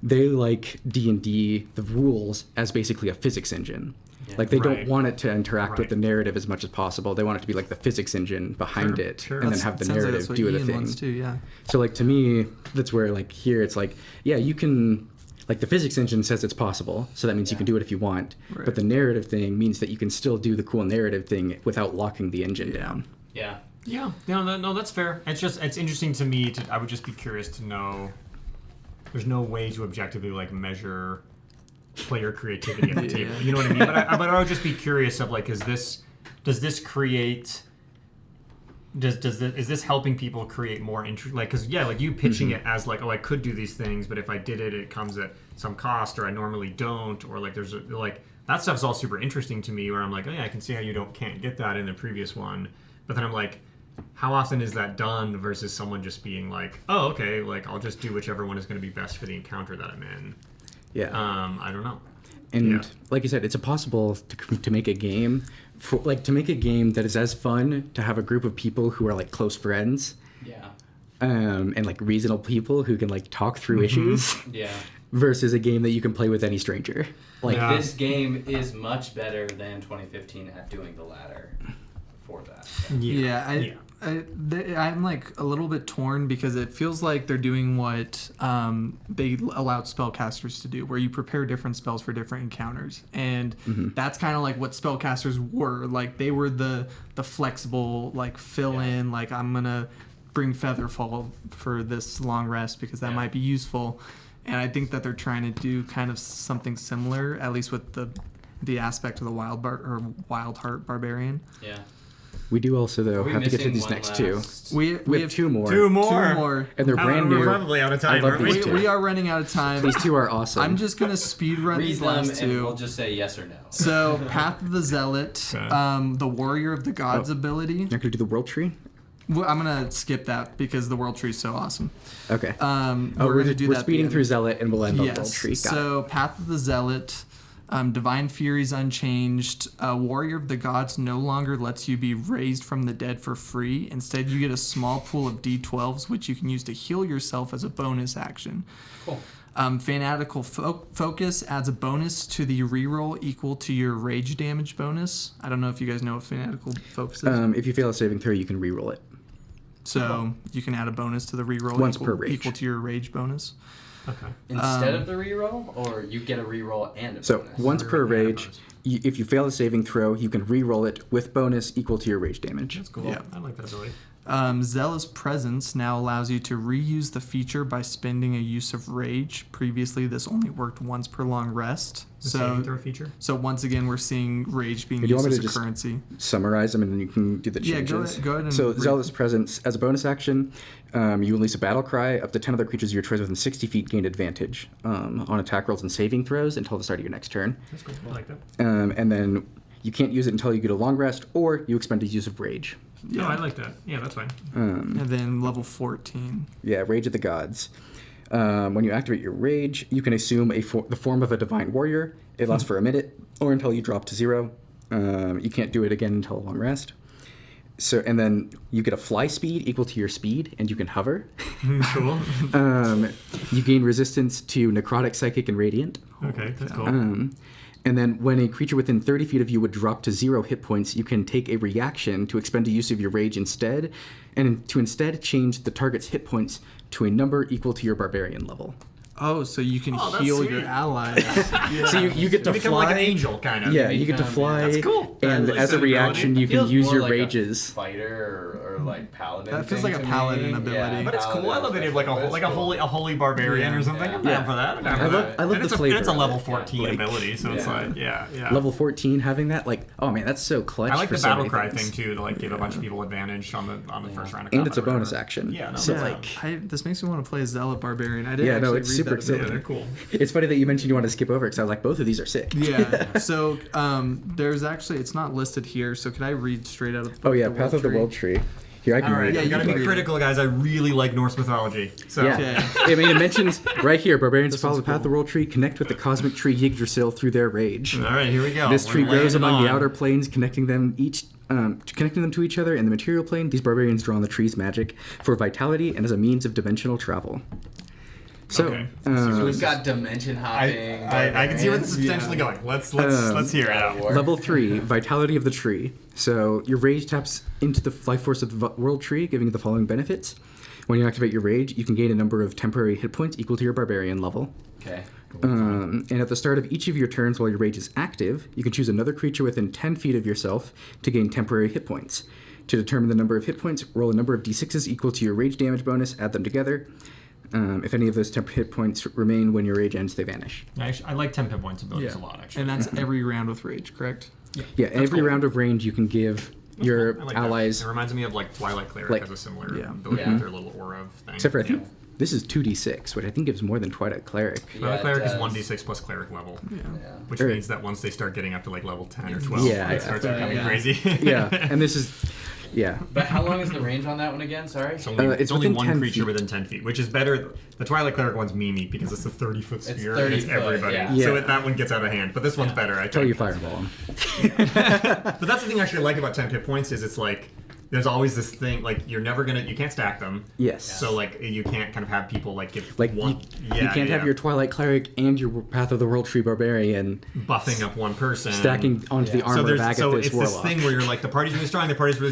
they like D&D, the rules, as basically a physics engine. Like, they don't want it to interact with the narrative as much as possible. They want it to be like the physics engine behind it, and then have the narrative do the thing. Too, So like, to me, that's where like here it's like, yeah, you can, like, the physics engine says it's possible, so that means you can do it if you want. But the narrative thing means that you can still do the cool narrative thing without locking the engine down. Yeah, no, that's fair. It's interesting to me. I would just be curious to know. There's no way to objectively like measure player creativity at the table. You know what I mean? But I would just be curious of like, is this create? Is this helping people create more interest? Like, because like you pitching it as like, oh, I could do these things, but if I did it, it comes at some cost, or I normally don't, or like there's like that stuff's all super interesting to me. Where I'm like, oh yeah, I can see how you can't get that in the previous one, but then I'm like, how often is that done versus someone just being like, oh, okay, like I'll just do whichever one is going to be best for the encounter that I'm in. I don't know. And like you said, it's possible to make a game that is as fun to have a group of people who are like close friends. And like reasonable people who can like talk through issues. Versus a game that you can play with any stranger. Like this game is much better than 2015 at doing the latter for that. I'm like a little bit torn, because it feels like they're doing what they allowed spellcasters to do, where you prepare different spells for different encounters, and that's kind of like what spellcasters were. Like, they were the flexible, like, fill in, like, I'm gonna bring Featherfall for this long rest because that might be useful. And I think that they're trying to do kind of something similar, at least with the aspect of the Wild Heart Barbarian. We do also, though, have to get to these next two. We have two more. Two more. And they're brand new. We're probably out of time. We are running out of time. These two are awesome. I'm just going to speed run these last two. And we'll just say yes or no. So, Path of the Zealot, the Warrior of the Gods ability. You're going to do the World Tree? Well, I'm going to skip that because the World Tree is so awesome. Okay. We're speeding through Zealot, and we'll end on the World Tree. So, Path of the Zealot... Divine Fury's unchanged. Warrior of the Gods no longer lets you be raised from the dead for free. Instead, you get a small pool of D12s, which you can use to heal yourself as a bonus action. Cool. Fanatical Focus adds a bonus to the reroll equal to your rage damage bonus. I don't know if you guys know what Fanatical Focus is. If you fail a saving throw, you can reroll it. So you can add a bonus to the reroll once per rage, equal to your rage bonus. Okay. Instead of the reroll, or you get a reroll and a bonus? So once per rage, if you fail a saving throw, you can reroll it with bonus equal to your rage damage. That's cool. Yeah. I like that ability. Zealous Presence now allows you to reuse the feature by spending a use of rage. Previously, this only worked once per long rest. Saving throw feature? So once again, we're seeing rage being used as a currency. Summarize them, and then you can do the changes. Yeah, go ahead. So Zealous Presence, as a bonus action, you release a battle cry. Up to 10 other creatures of your choice within 60 feet gain advantage on attack rolls and saving throws until the start of your next turn. That's cool. I like that. And then you can't use it until you get a long rest, or you expend a use of rage. Yeah, I like that. Yeah, that's fine. And then level 14. Yeah, Rage of the Gods. When you activate your rage, you can assume the form of a divine warrior, It lasts for a minute or until you drop to 0. You can't do it again until a long rest. So, and then you get a fly speed equal to your speed, and you can hover. Cool. You gain resistance to necrotic, psychic, and radiant. Okay, that's cool. And then when a creature within 30 feet of you would drop to 0 hit points, you can take a reaction to expend a use of your rage instead, and to instead change the target's hit points to a number equal to your barbarian level. Oh, so you can that's heal sweet. your allies. Yeah. So you get to become fly. like an angel, kind of. Yeah, you get to fly. That's cool. And Like as a that reaction, ability. you can Feels use more your like rages. a fighter or like paladin. That feels thing like a to paladin me. ability. Yeah, But it's cool. I paladin love that you have aspect, like but a it's cool. holy barbarian or something. Yeah. I'm down for that. I'm down for that. I love And the flavor. it's a level of it. 14 Like, ability, so it's like, yeah. Level 14 having that, like, oh man, that's so clutch. I like for the so battle many cry things. thing too, to like give a bunch of people advantage on the first round of combat. And it's a or whatever. bonus action. Yeah, no, So that's like, This makes me want to play Zealot Barbarian. I didn't Yeah, no, actually it's read super that exciting. yeah, ability. they're cool. it's funny that you mentioned you want to skip over it because I was like, both of these are sick. Yeah. So there's actually, it's not listed here. So could I read straight out of Oh yeah, the Path of the Tree? World Tree. Here, I can All right, read Yeah, it. you gotta can be read critical, guys. I really like Norse mythology. So Yeah. Okay. I mean, it mentions right here, barbarians This follow the one's path of the cool. world tree, connect with the cosmic tree Yggdrasil through their rage. all right, here we go. This We're tree laying grows it among the on. outer planes, connecting them to each other in the material plane. These barbarians draw on the tree's magic for vitality and as a means of dimensional travel. So, Okay. So we've got dimension hopping. I can see where this is potentially going. Let's hear it out. level 3, Vitality of the Tree. So your rage taps into the life force of the world tree, giving you the following benefits. When you activate your rage, you can gain a number of temporary hit points equal to your barbarian level. Okay. And at the start of each of your turns while your rage is active, you can choose another creature within 10 feet of yourself to gain temporary hit points. To determine the number of hit points, roll a number of d6s equal to your rage damage bonus, add them together. If any of those temp hit points remain when your rage ends, they vanish. I like 10 hit points abilities Yeah. a lot, actually. And that's every round with Rage, correct? Yeah, every cool. round of range you can give your I like allies, That. It reminds me of like Twilight Cleric Like- has a similar Yeah. ability Yeah. with their little aura thing. except for I think this is 2d6, which I think gives more than Twilight Cleric. Twilight it Cleric is does. 1d6 plus Cleric level, Yeah. which Or- means that once they start getting up to like level 10 or 12, Yeah, it starts yeah. becoming Yeah. crazy. Yeah, and this is, yeah. But how long is the range on that one again? Sorry. It's only, It's it's only within one 10 creature feet. within 10 feet, which is better. The Twilight Cleric one's Mimi because it's a 30-foot sphere and 30 it's foot, everybody. yeah. Yeah. So that one gets out of hand. But this one's better, I Tell think. you fireball 'em. But that's the thing I actually like about 10 hit points is it's like there's always this thing like you can't stack them. Yes. So like you can't kind of have people like give Like one. you can't have your Twilight Cleric and your Path of the World Tree Barbarian buffing up one person, stacking onto the Yeah. armor of so Agathis it's Warlock. this thing where you're like the party's really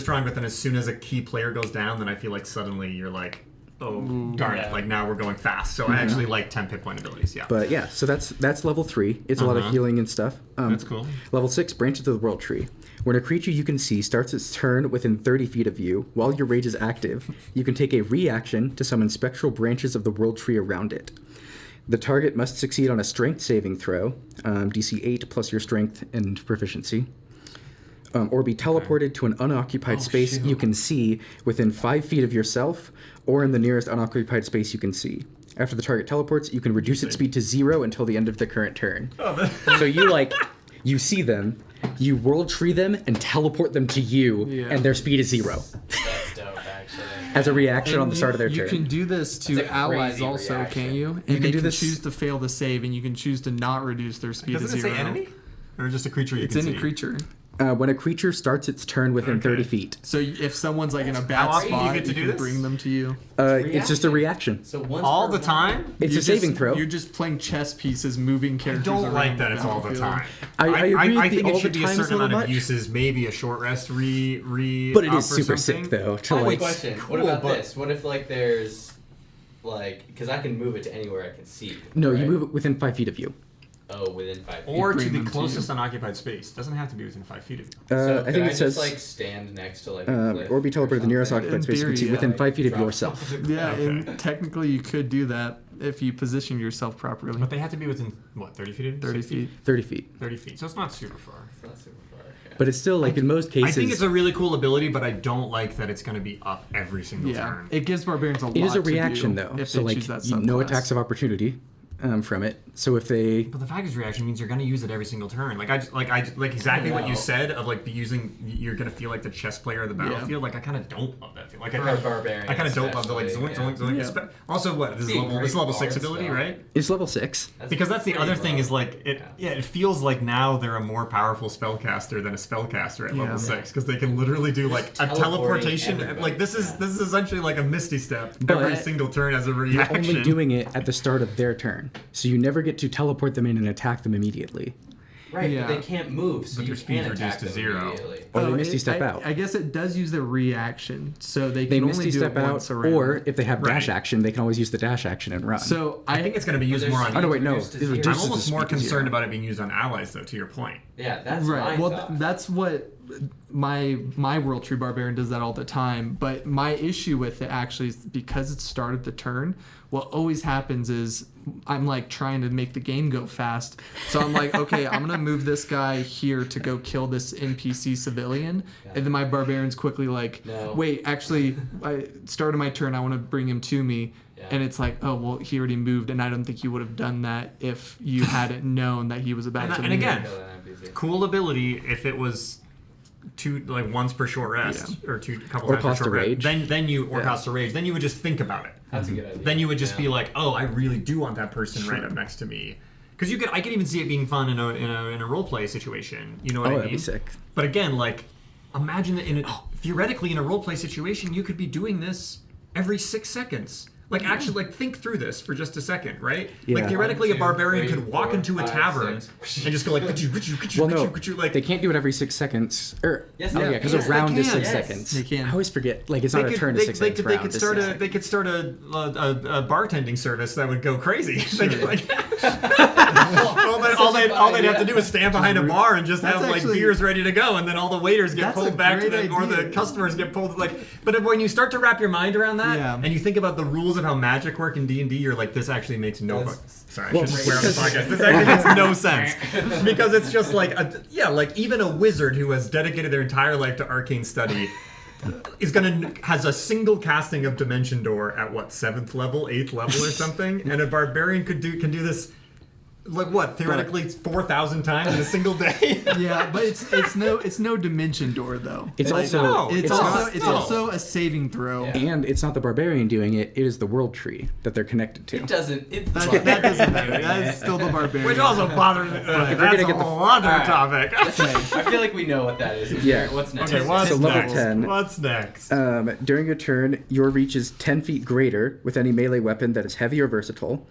strong, but then as soon as a key player goes down, then I feel like suddenly you're like, oh darn it, Yeah. like now we're going fast. So I actually like 10 hit point abilities. Yeah. But yeah, so that's level 3. It's a lot of healing and stuff. That's cool. Level 6, Branches of the World Tree. When a creature you can see starts its turn within 30 feet of you, while your rage is active, you can take a reaction to summon spectral branches of the World Tree around it. The target must succeed on a strength saving throw, DC 8 plus your strength and proficiency, or be teleported to an unoccupied space shoot. you can see within 5 feet of yourself, or in the nearest unoccupied space you can see. After the target teleports, you can reduce its speed to 0 until the end of the current turn. So you see them, you world tree them, and teleport them to you, Yeah. and their speed is 0 That's dope, actually. as a reaction on the start of their You turn. can do this to That's a allies crazy also, reaction. can't you? And can they do can this- choose to fail the save, and you can choose to not reduce their speed Doesn't to it 0. say enemy or just a creature you It's can any see? creature. When a creature starts its turn within 30 feet, So if someone's like in a bad How often do you spot, get to you do can this? bring them to you. it's just a reaction. So once All per the round- time? It's You're a saving just- throw. You're just playing chess pieces, moving I characters don't around like that the it's all the battlefield. time. I agree with I the think all it the should be a time is a certain little amount of much. uses, maybe a short rest But it is up or super something. sick though. To Quick like, question. cool, What about but- this? What if like there's like because I can move it to anywhere I can see. no, you right? move it within 5 feet of you. Oh, within 5 feet. Or to bring the them to closest unoccupied space. Doesn't have to be within 5 feet of you. So I could think it just says like stand next to like a cliff or be teleported to the nearest something? occupied space you can see theory, within yeah. 5 feet of Drop- yourself. Yeah, Okay. and technically you could do that if you position yourself properly. But they have to be within, what, 30 feet of you? 30 60? feet. 30 feet. 30 feet. So it's not super far. It's not super far. Okay. But it's still like in most cases. I think it's a really cool ability, but I don't like that it's going to be up every single Yeah, turn. it gives barbarians a lot it is a to reaction do though. if so they like choose that no subclass. attacks of opportunity. from it. So if they But the Faggots reaction means you're gonna use it every single turn. Like exactly what you said of like you're gonna feel like the chess player of the battlefield. Yeah. Like I kind of don't love that feel. Like For a barbarian I kind of don't love the like especially, zoink, zoink, zoink. Yeah. Also, what this is Being level great 6 bard ability, stuff. right? it's level 6. Because that's the pretty other thing low. is like it feels like now they're a more powerful spellcaster than a spellcaster at Yeah. level 6 because they can literally do like a teleporting teleportation. everybody. Like this is essentially like a Misty Step But every single turn as a You're reaction. only doing it at the start of their turn, so you never get to teleport them in and attack them immediately. Right, Yeah. but they can't move, so But you their speed's can't reduced attack to them 0. immediately. Or they Misty Step out. I guess it does use their reaction, so they They can Misty only do Step it out, once around. or if they have dash Right. action, they can always use the dash action and run. So I think it's going to be used But more there's on. Oh, no, wait, no. reduced to It zero. reduces I'm the almost speed more to 0. concerned about it being used on allies, though. To your point. Yeah, that's right. my Well, thought. that's what my World Tree Barbarian does that all the time. But my issue with it actually is because it started the turn. What always happens is I'm like trying to make the game go fast. So I'm like, okay, I'm gonna move this guy here to go kill this NPC civilian, and then my barbarian's quickly like, No. wait, actually, I started my turn. I want to bring him to me. Yeah. And it's like, oh well, he already moved, and I don't think you would have done that if you hadn't known that he was about to And move. again, Kill that NPC. cool ability if it was once per short rest or couple Or times per cost short a rest. rage. Then you cost a rage. Then you would just think about it. That's a good idea. Then you would just Yeah. be like, oh, I really do want that person right up next to me. Because I could even see it being fun in a role play situation. You know what I mean? that'd be sick. But again, like, imagine that theoretically in a role play situation, you could be doing this every 6 seconds. Like, actually, like, think through this for just a second, right? Like, Yeah. theoretically, 1, a barbarian 2, 3, could walk 4, into a 5, tavern 6. and just go like, Well, no, like, they can't do it every 6 seconds. Yes, Oh they yeah, because Yes, a they round is can. 6 Yes. seconds. They can. I always forget. Like it's not a turn to 6 seconds. they could start a bartending service that would go crazy. They could, like, all they'd have to do is stand behind a bar and just That's have like actually- beers ready to go, and then all the waiters get That's a pulled back, great or the idea. customers get pulled. Like, but when you start to wrap your mind around that, Yeah. and you think about the rules of how magic work in D&D, you're like, this actually makes no. Sorry, Well, I shouldn't swear on the podcast. This actually makes no sense because it's just like like even a wizard who has dedicated their entire life to arcane study has a single casting of Dimension Door at what 7th level, 8th level, or something, and a barbarian can do this. Like what? Theoretically, 4,000 times in a single day. Yeah, but it's no dimension door though. It's Like, also no, it's not. also a saving throw. Yeah. and it's not the barbarian doing it. It is the world tree that they're connected to. It doesn't. It's the That doesn't matter. barbarian. That is still the barbarian. Which also bothers me. That's we're gonna a get the- whole other Alright. topic. I feel like we know what that is. Yeah. What's next? Okay, what's So level next? 10. What's next? During your turn, your reach is 10 feet greater with any melee weapon that is heavy or versatile.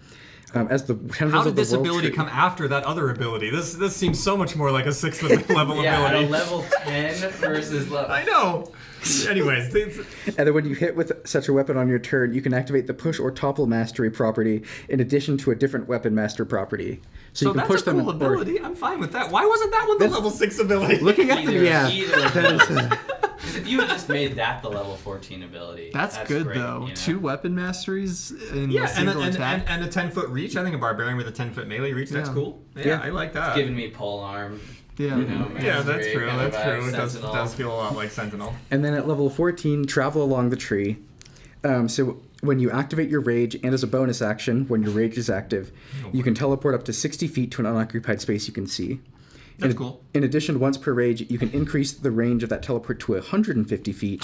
As the tendrils How of did the this world ability tree. come after that other ability? This seems so much more like a 6th level Yeah, at a ability. level 10 versus level. I know. Anyways, And then when you hit with such a weapon on your turn, you can activate the push or topple mastery property in addition to a different weapon master property. So you can that's push a them cool or- ability. I'm fine with that. Why wasn't that one the level 6 ability? Looking at them, Either- yeah. either of that those. is, Because if you had just made that the level 14 ability, That's good great, though. you know? 2 weapon masteries in Yeah, a single attack. and a 10-foot reach. I think a barbarian with a 10-foot melee reach. That's Yeah. cool. Yeah, Yeah. I like that. Giving me pole arm. Yeah. You know, Yeah, that's mastery true. kind of That's true. vibe, It Sentinel. does feel a lot like Sentinel. And then at level 14, travel along the tree. So when you activate your rage, and as a bonus action, when your rage is active, you can teleport up to 60 feet to an unoccupied space you can see. That's cool. In addition, once per rage, you can increase the range of that teleport to 150 feet.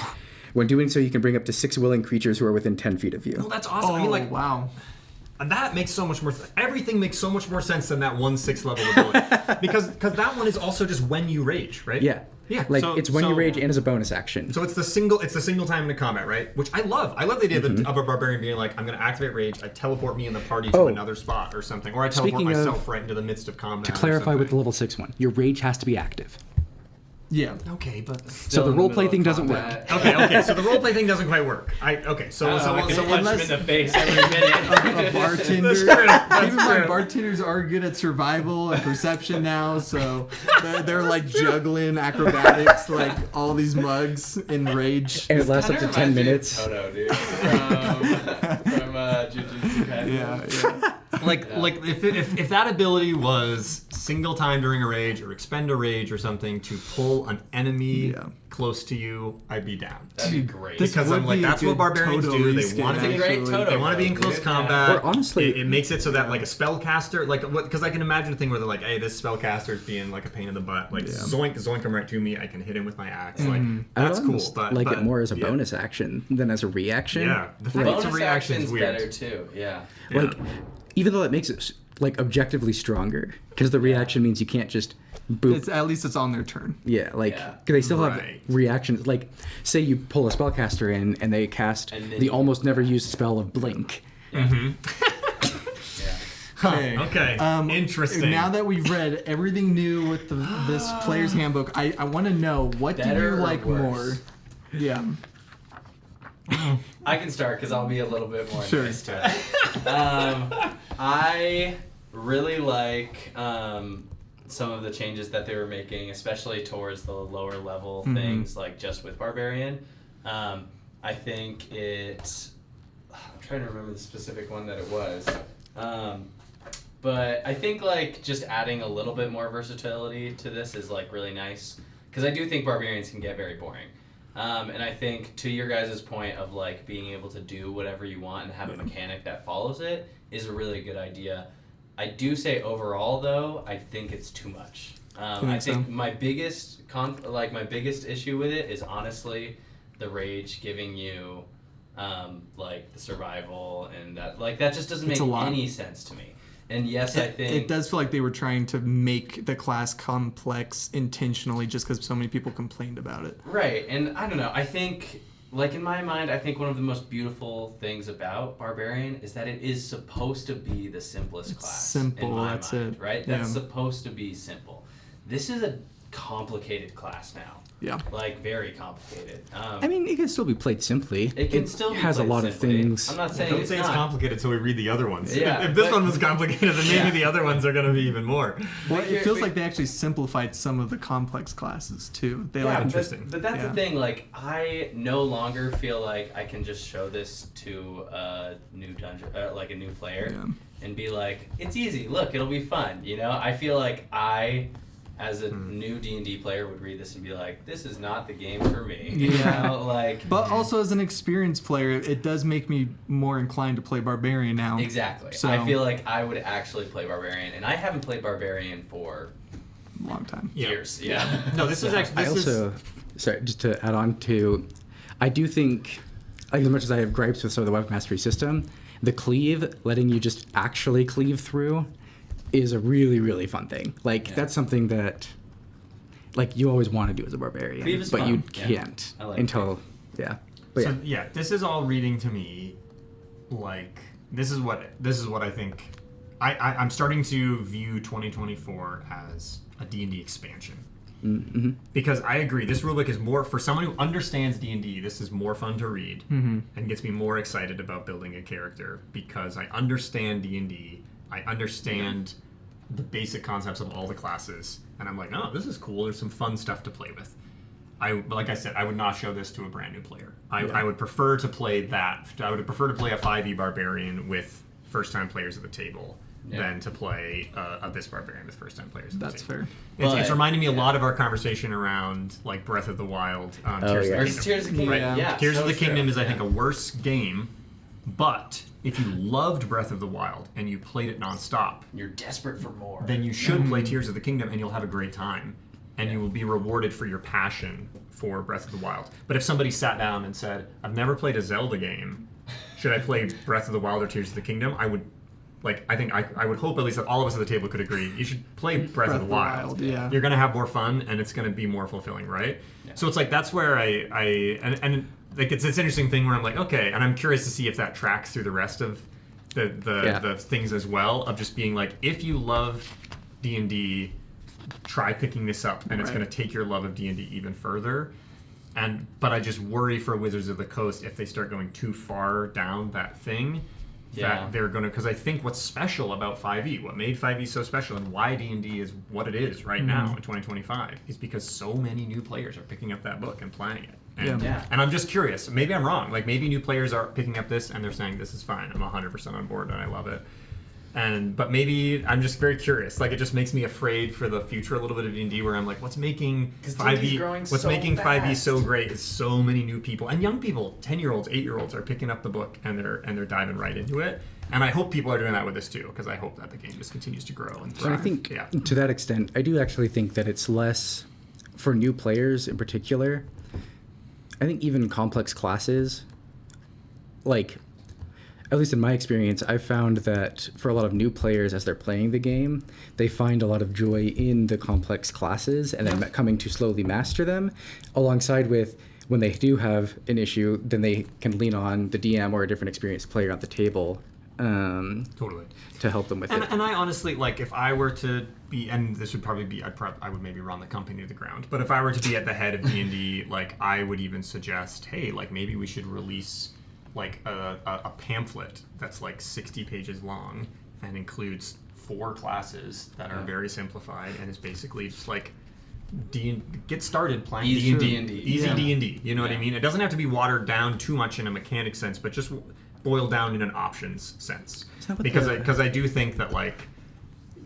When doing so, you can bring up to 6 willing creatures who are within 10 feet of you. Well, that's awesome. Oh, I mean, like, wow. that makes so much more. Everything makes so much more sense than that 1/6 level ability, because that one is also just when you rage, right? Yeah. Yeah. Like, so- it's when you so- rage and as a bonus action. So it's the single time into combat, right? Which I love. I love the idea of a barbarian being like, I'm going to activate rage. I teleport me and the party to Oh. another spot or something, or I teleport Speaking of- myself right into the midst of combat. To or clarify with the something. level 6 one, your rage has to be active. Yeah. Okay, but So the roleplay thing doesn't work. okay. So the roleplay thing doesn't quite work. I can punch him unless- in the face every minute. A bartender. That's true. That's Keep in mind, true. bartenders are good at survival and perception now, so they're like juggling acrobatics, like all these mugs in rage. And it lasts up to 10 minutes. Toto, dude. From Jujutsu Kaisen. Yeah. like if that ability was single time during a rage or expend a rage or something to pull an enemy Yeah. close to you, I'd be down. That'd be great. Because I'm like, that's what barbarians do. They want to be great Toto. They want to be in close combat. Or honestly, it makes it so that like a spellcaster, like what? Because I can imagine a thing where they're like, hey, this spellcaster is being like a pain in the butt. Like zoink him right to me. I can hit him with my axe. Like that's cool. But like it more as a bonus action than as a reaction. Yeah, the bonus reaction is better too. Yeah. Like even though that makes it like objectively stronger, because the reaction means you can't just boop. At least it's on their turn. Yeah, like cause they still have reactions. Like say you pull a spellcaster in and they cast the almost never used spell of blink. Okay. Interesting. Now that we've read everything new with this player's handbook, I want to know, what do you like more? Yeah. I can start because I'll be a little bit more sure. nice to it. I really like some of the changes that they were making, especially towards the lower level things, like just with Barbarian. I think I'm trying to remember the specific one that it was. But I think like just adding a little bit more versatility to this is like really nice, because I do think Barbarians can get very boring. And I think to your guys' point of like being able to do whatever you want and have a mechanic that follows it is a really good idea. I do say overall though, I think it's too much. I think my biggest issue with it is honestly the rage giving you like the survival, and that just doesn't make any sense to me. And yes, I think it does feel like they were trying to make the class complex intentionally just because so many people complained about it. Right, and I don't know. I think, like in my mind, I think one of the most beautiful things about Barbarian is that it is supposed to be the simplest class. Simple, in my that's mind, it. Right? That's supposed to be simple. This is a complicated class now. Yeah. Like, very complicated. I mean, it can still be played simply. It can still be has played a lot simply. of things. I'm not saying Don't say it's complicated until we read the other ones. Yeah, if this one was complicated, then maybe the other ones are going to be even more. Well, it feels like they actually simplified some of the complex classes too. Interesting. But that's the thing. Like, I no longer feel like I can just show this to a new dungeon, like a new player, and be like, "It's easy. Look, it'll be fun." You know, I feel like as a new D&D player would read this and be like, this is not the game for me. Yeah. You know, like, but also as an experienced player, it does make me more inclined to play Barbarian now. Exactly. So, I feel like I would actually play Barbarian, and I haven't played Barbarian for a long time. Years. Yeah. No, this is actually... Sorry, just to add on to, I do think, like, as much as I have gripes with some of the weapon mastery system, the cleave, letting you just actually cleave through, is a really, really fun thing. Like, that's something that, like, you always want to do as a barbarian, but fun. You can't until, But so, this is all reading to me like, this is what I think. I'm starting to view 2024 as a D&D expansion. Mm-hmm. Because I agree, this rulebook is more, for someone who understands D&D, this is more fun to read and gets me more excited about building a character, because I understand D&D, I understand the basic concepts of all the classes, and I'm like, oh, this is cool. There's some fun stuff to play with. Like I said, I would not show this to a brand new player. I would prefer to play that. I would prefer to play a 5e barbarian with first-time players at the table than to play this barbarian with first-time players at the table. That's fair. It's reminding me a lot of our conversation around like Breath of the Wild, Tears of the Kingdom. Tears of the Kingdom. Right? Tears of the Kingdom is, I think, a worse game, but if you loved Breath of the Wild and you played it nonstop, you're desperate for more. Then you should play Tears of the Kingdom, and you'll have a great time, and you will be rewarded for your passion for Breath of the Wild. But if somebody sat down and said, "I've never played a Zelda game. Should I play Breath of the Wild or Tears of the Kingdom?" I would hope at least that all of us at the table could agree you should play Breath of the Wild. Yeah. You're gonna have more fun, and it's gonna be more fulfilling, right? Yeah. So it's like that's where like it's this interesting thing where I'm like, okay, and I'm curious to see if that tracks through the rest of the things as well, of just being like, if you love D&D, try picking this up, and it's going to take your love of D&D even further. But I just worry for Wizards of the Coast if they start going too far down that thing, that they're going to, because I think what's special about 5e, what made 5e so special, and why D&D is what it is right now in 2025, is because so many new players are picking up that book and playing it. And I'm just curious. Maybe I'm wrong. Like, maybe new players are picking up this and they're saying, this is fine. I'm 100% on board and I love it. But maybe I'm just very curious. Like, it just makes me afraid for the future a little bit of D&D, where I'm like, what's making 5e so great is so many new people and young people, 10-year-olds, 8-year-olds are picking up the book and they're diving right into it. And I hope people are doing that with this too, because I hope that the game just continues to grow and thrive. And I think to that extent, I do actually think that it's less for new players in particular. I think even complex classes, like, at least in my experience, I've found that for a lot of new players, as they're playing the game, they find a lot of joy in the complex classes and then coming to slowly master them, alongside with when they do have an issue, then they can lean on the DM or a different experienced player at the table totally to help them with it. And I honestly, like, if I were to be, and this would probably be, I would maybe run the company to the ground, but if I were to be at the head of D&D, like, I would even suggest, hey, like, maybe we should release like a pamphlet that's like 60 pages long and includes 4 classes that are very simplified and is basically just like get started playing D&D. Easy D&D. You know what I mean? It doesn't have to be watered down too much in a mechanic sense, but just boiled down in an options sense. Because I do think that, like,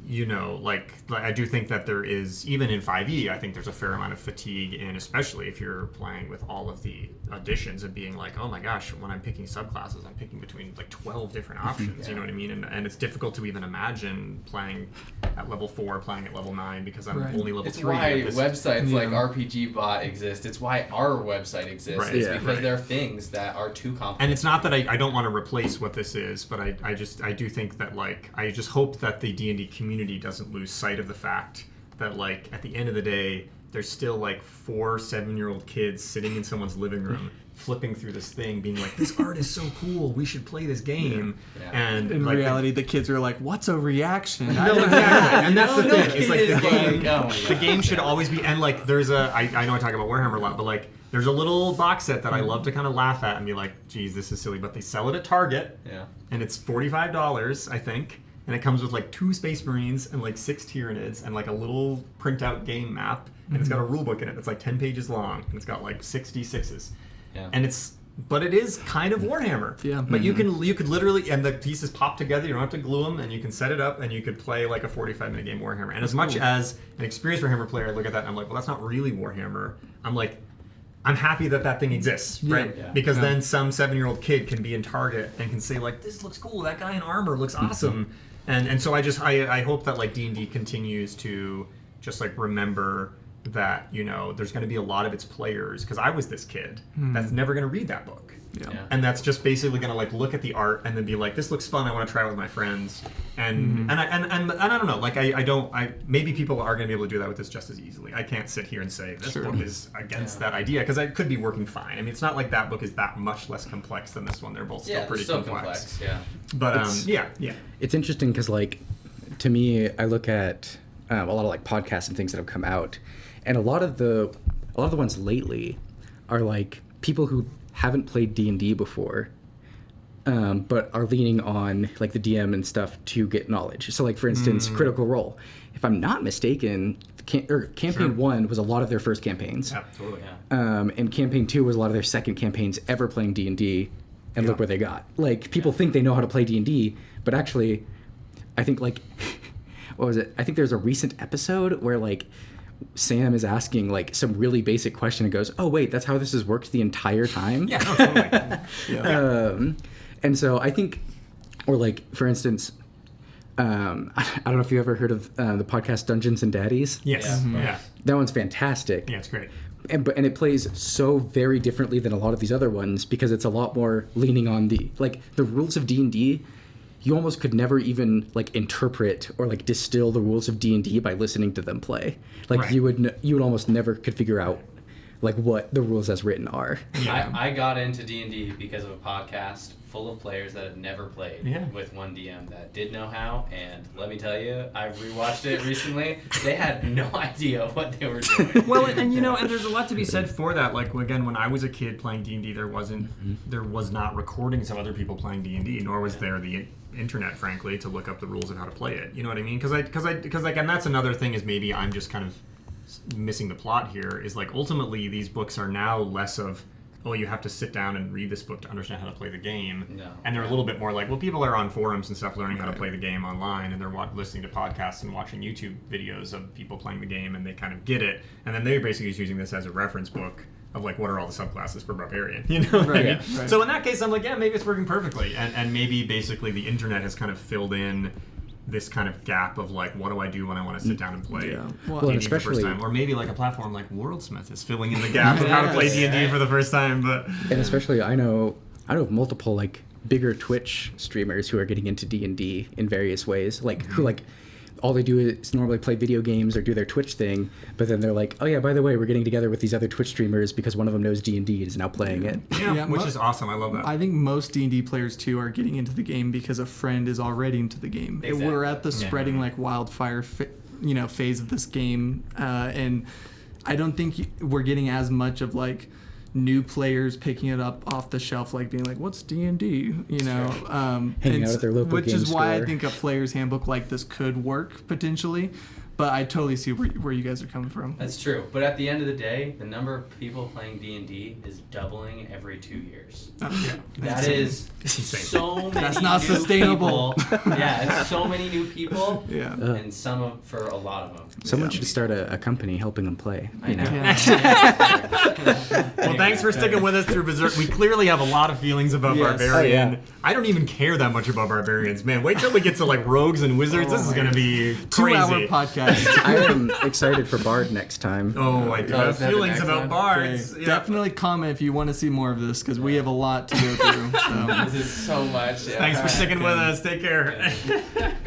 you know, like I do think that there is, even in 5e, I think there's a fair amount of fatigue in, especially if you're playing with all of the additions and being like, oh my gosh, when I'm picking subclasses, I'm picking between like 12 different options, you know what I mean? And it's difficult to even imagine playing at level 4, playing at level 9, because I'm only level 3. It's why websites like RPG Bot exist. It's why our website exists. Right. It's because there are things that are too complex. And it's not that I don't want to replace what this is, but I do think that, like, I just hope that the D&D community doesn't lose sight of the fact that, like, at the end of the day, there's still like 4 7-year-old kids sitting in someone's living room flipping through this thing being like, this art is so cool, we should play this game. And in like, reality, the kids are like, what's a reaction? No, exactly. And that's the thing. It's like the the game should always be, and like there's I know I talk about Warhammer a lot, but like there's a little box set that I love to kind of laugh at and be like, geez, this is silly, but they sell it at Target, and it's $45, I think. And it comes with like 2 Space Marines and like 6 Tyranids and like a little printout game map. And it's got a rule book in it that's like 10 pages long. And it's got like 66s. Yeah. And but it is kind of Warhammer. Yeah. But you could literally, and the pieces pop together. You don't have to glue them, and you can set it up, and you could play like a 45-minute game Warhammer. And as much as an experienced Warhammer player, I look at that and I'm like, well, that's not really Warhammer. I'm like, I'm happy that thing exists, right? Yeah. Because then some 7-year-old kid can be in Target and can say like, this looks cool. That guy in armor looks awesome. And so I hope that like D&D continues to just like remember that, you know, there's going to be a lot of its players, because I was this kid that's never going to read that book. And that's just basically going to like look at the art and then be like, this looks fun, I want to try it with my friends. And I don't know, like maybe people are going to be able to do that with this just as easily. I can't sit here and say this book is against that idea, because it could be working fine. I mean, it's not like that book is that much less complex than this one. They're both still pretty complex. But it's interesting because, like, to me, I look at a lot of like podcasts and things that have come out, and a lot of the ones lately are like people who haven't played D&D before, but are leaning on like the DM and stuff to get knowledge. So like, for instance, Critical Role. If I'm not mistaken, campaign 1 was a lot of their first campaigns. Absolutely. And campaign 2 was a lot of their second campaigns ever playing D&D, and look where they got. Like, people think they know how to play D&D, but actually, I think like, what was it? I think there's a recent episode where like Sam is asking like some really basic question and goes, oh wait, that's how this has worked the entire time? Yeah, no, totally. And so I think, or like, for instance, I don't know if you ever heard of the podcast Dungeons and Daddies. Yes. Yeah. That one's fantastic. Yeah, it's great. And it plays so very differently than a lot of these other ones, because it's a lot more leaning on the rules of D&D. You almost could never even like interpret or like distill the rules of D&D by listening to them play. Like, you would almost never could figure out like what the rules as written are. Yeah. I got into D&D because of a podcast full of players that had never played with one DM that did know how, and let me tell you, I rewatched it recently. They had no idea what they were doing. Well, and you know, and there's a lot to be said for that. Like, again, when I was a kid playing D&D, there was not recordings of other people playing D&D, nor was there the internet, frankly, to look up the rules of how to play it. You know what I mean? Because like, and that's another thing, is maybe I'm just kind of missing the plot here, is like ultimately these books are now less of, oh, you have to sit down and read this book to understand how to play the game. No. And they're a little bit more like, well, people are on forums and stuff learning how to play the game online, and they're listening to podcasts and watching YouTube videos of people playing the game, and they kind of get it. And then they're basically just using this as a reference book of like, what are all the subclasses for Barbarian? You know what I mean? Right. So in that case, I'm like, yeah, maybe it's working perfectly. And maybe basically the internet has kind of filled in this kind of gap of like, what do I do when I want to sit down and play D&D for the first time? Or maybe like a platform like WorldSmith is filling in the gap of how to play D&D for the first time. But and especially I know of multiple like bigger Twitch streamers who are getting into D&D in various ways, like who like all they do is normally play video games or do their Twitch thing, but then they're like, oh yeah, by the way, we're getting together with these other Twitch streamers because one of them knows D&D and is now playing it. Yeah, which is awesome. I love that. I think most D&D players too are getting into the game because a friend is already into the game. Exactly. We're at the spreading like wildfire phase of this game, and I don't think we're getting as much of like new players picking it up off the shelf, like being like, what's D&D, hanging out at their local which game is why store. I think a player's handbook like this could work potentially, but I totally see where you guys are coming from. That's true, but at the end of the day, the number of people playing D&D is doubling every 2 years. That is so many. That's not new sustainable. People. Yeah, it's so many new people. Yeah. And for a lot of them. Someone should start a company helping them play. I know. Well, thanks for sticking with us through Berserk. We clearly have a lot of feelings about Barbarian. Oh, yeah. I don't even care that much about Barbarians, man. Wait till we get to like rogues and wizards. This is going to be crazy. 2-hour podcast. I am excited for Bard next time. Oh, I do Oh, have is that the feelings next about one? bards. Okay. Yeah. Definitely comment if you want to see more of this, because we have a lot to go through. So. This is so much. Yeah. Thanks for sticking with us. Take care.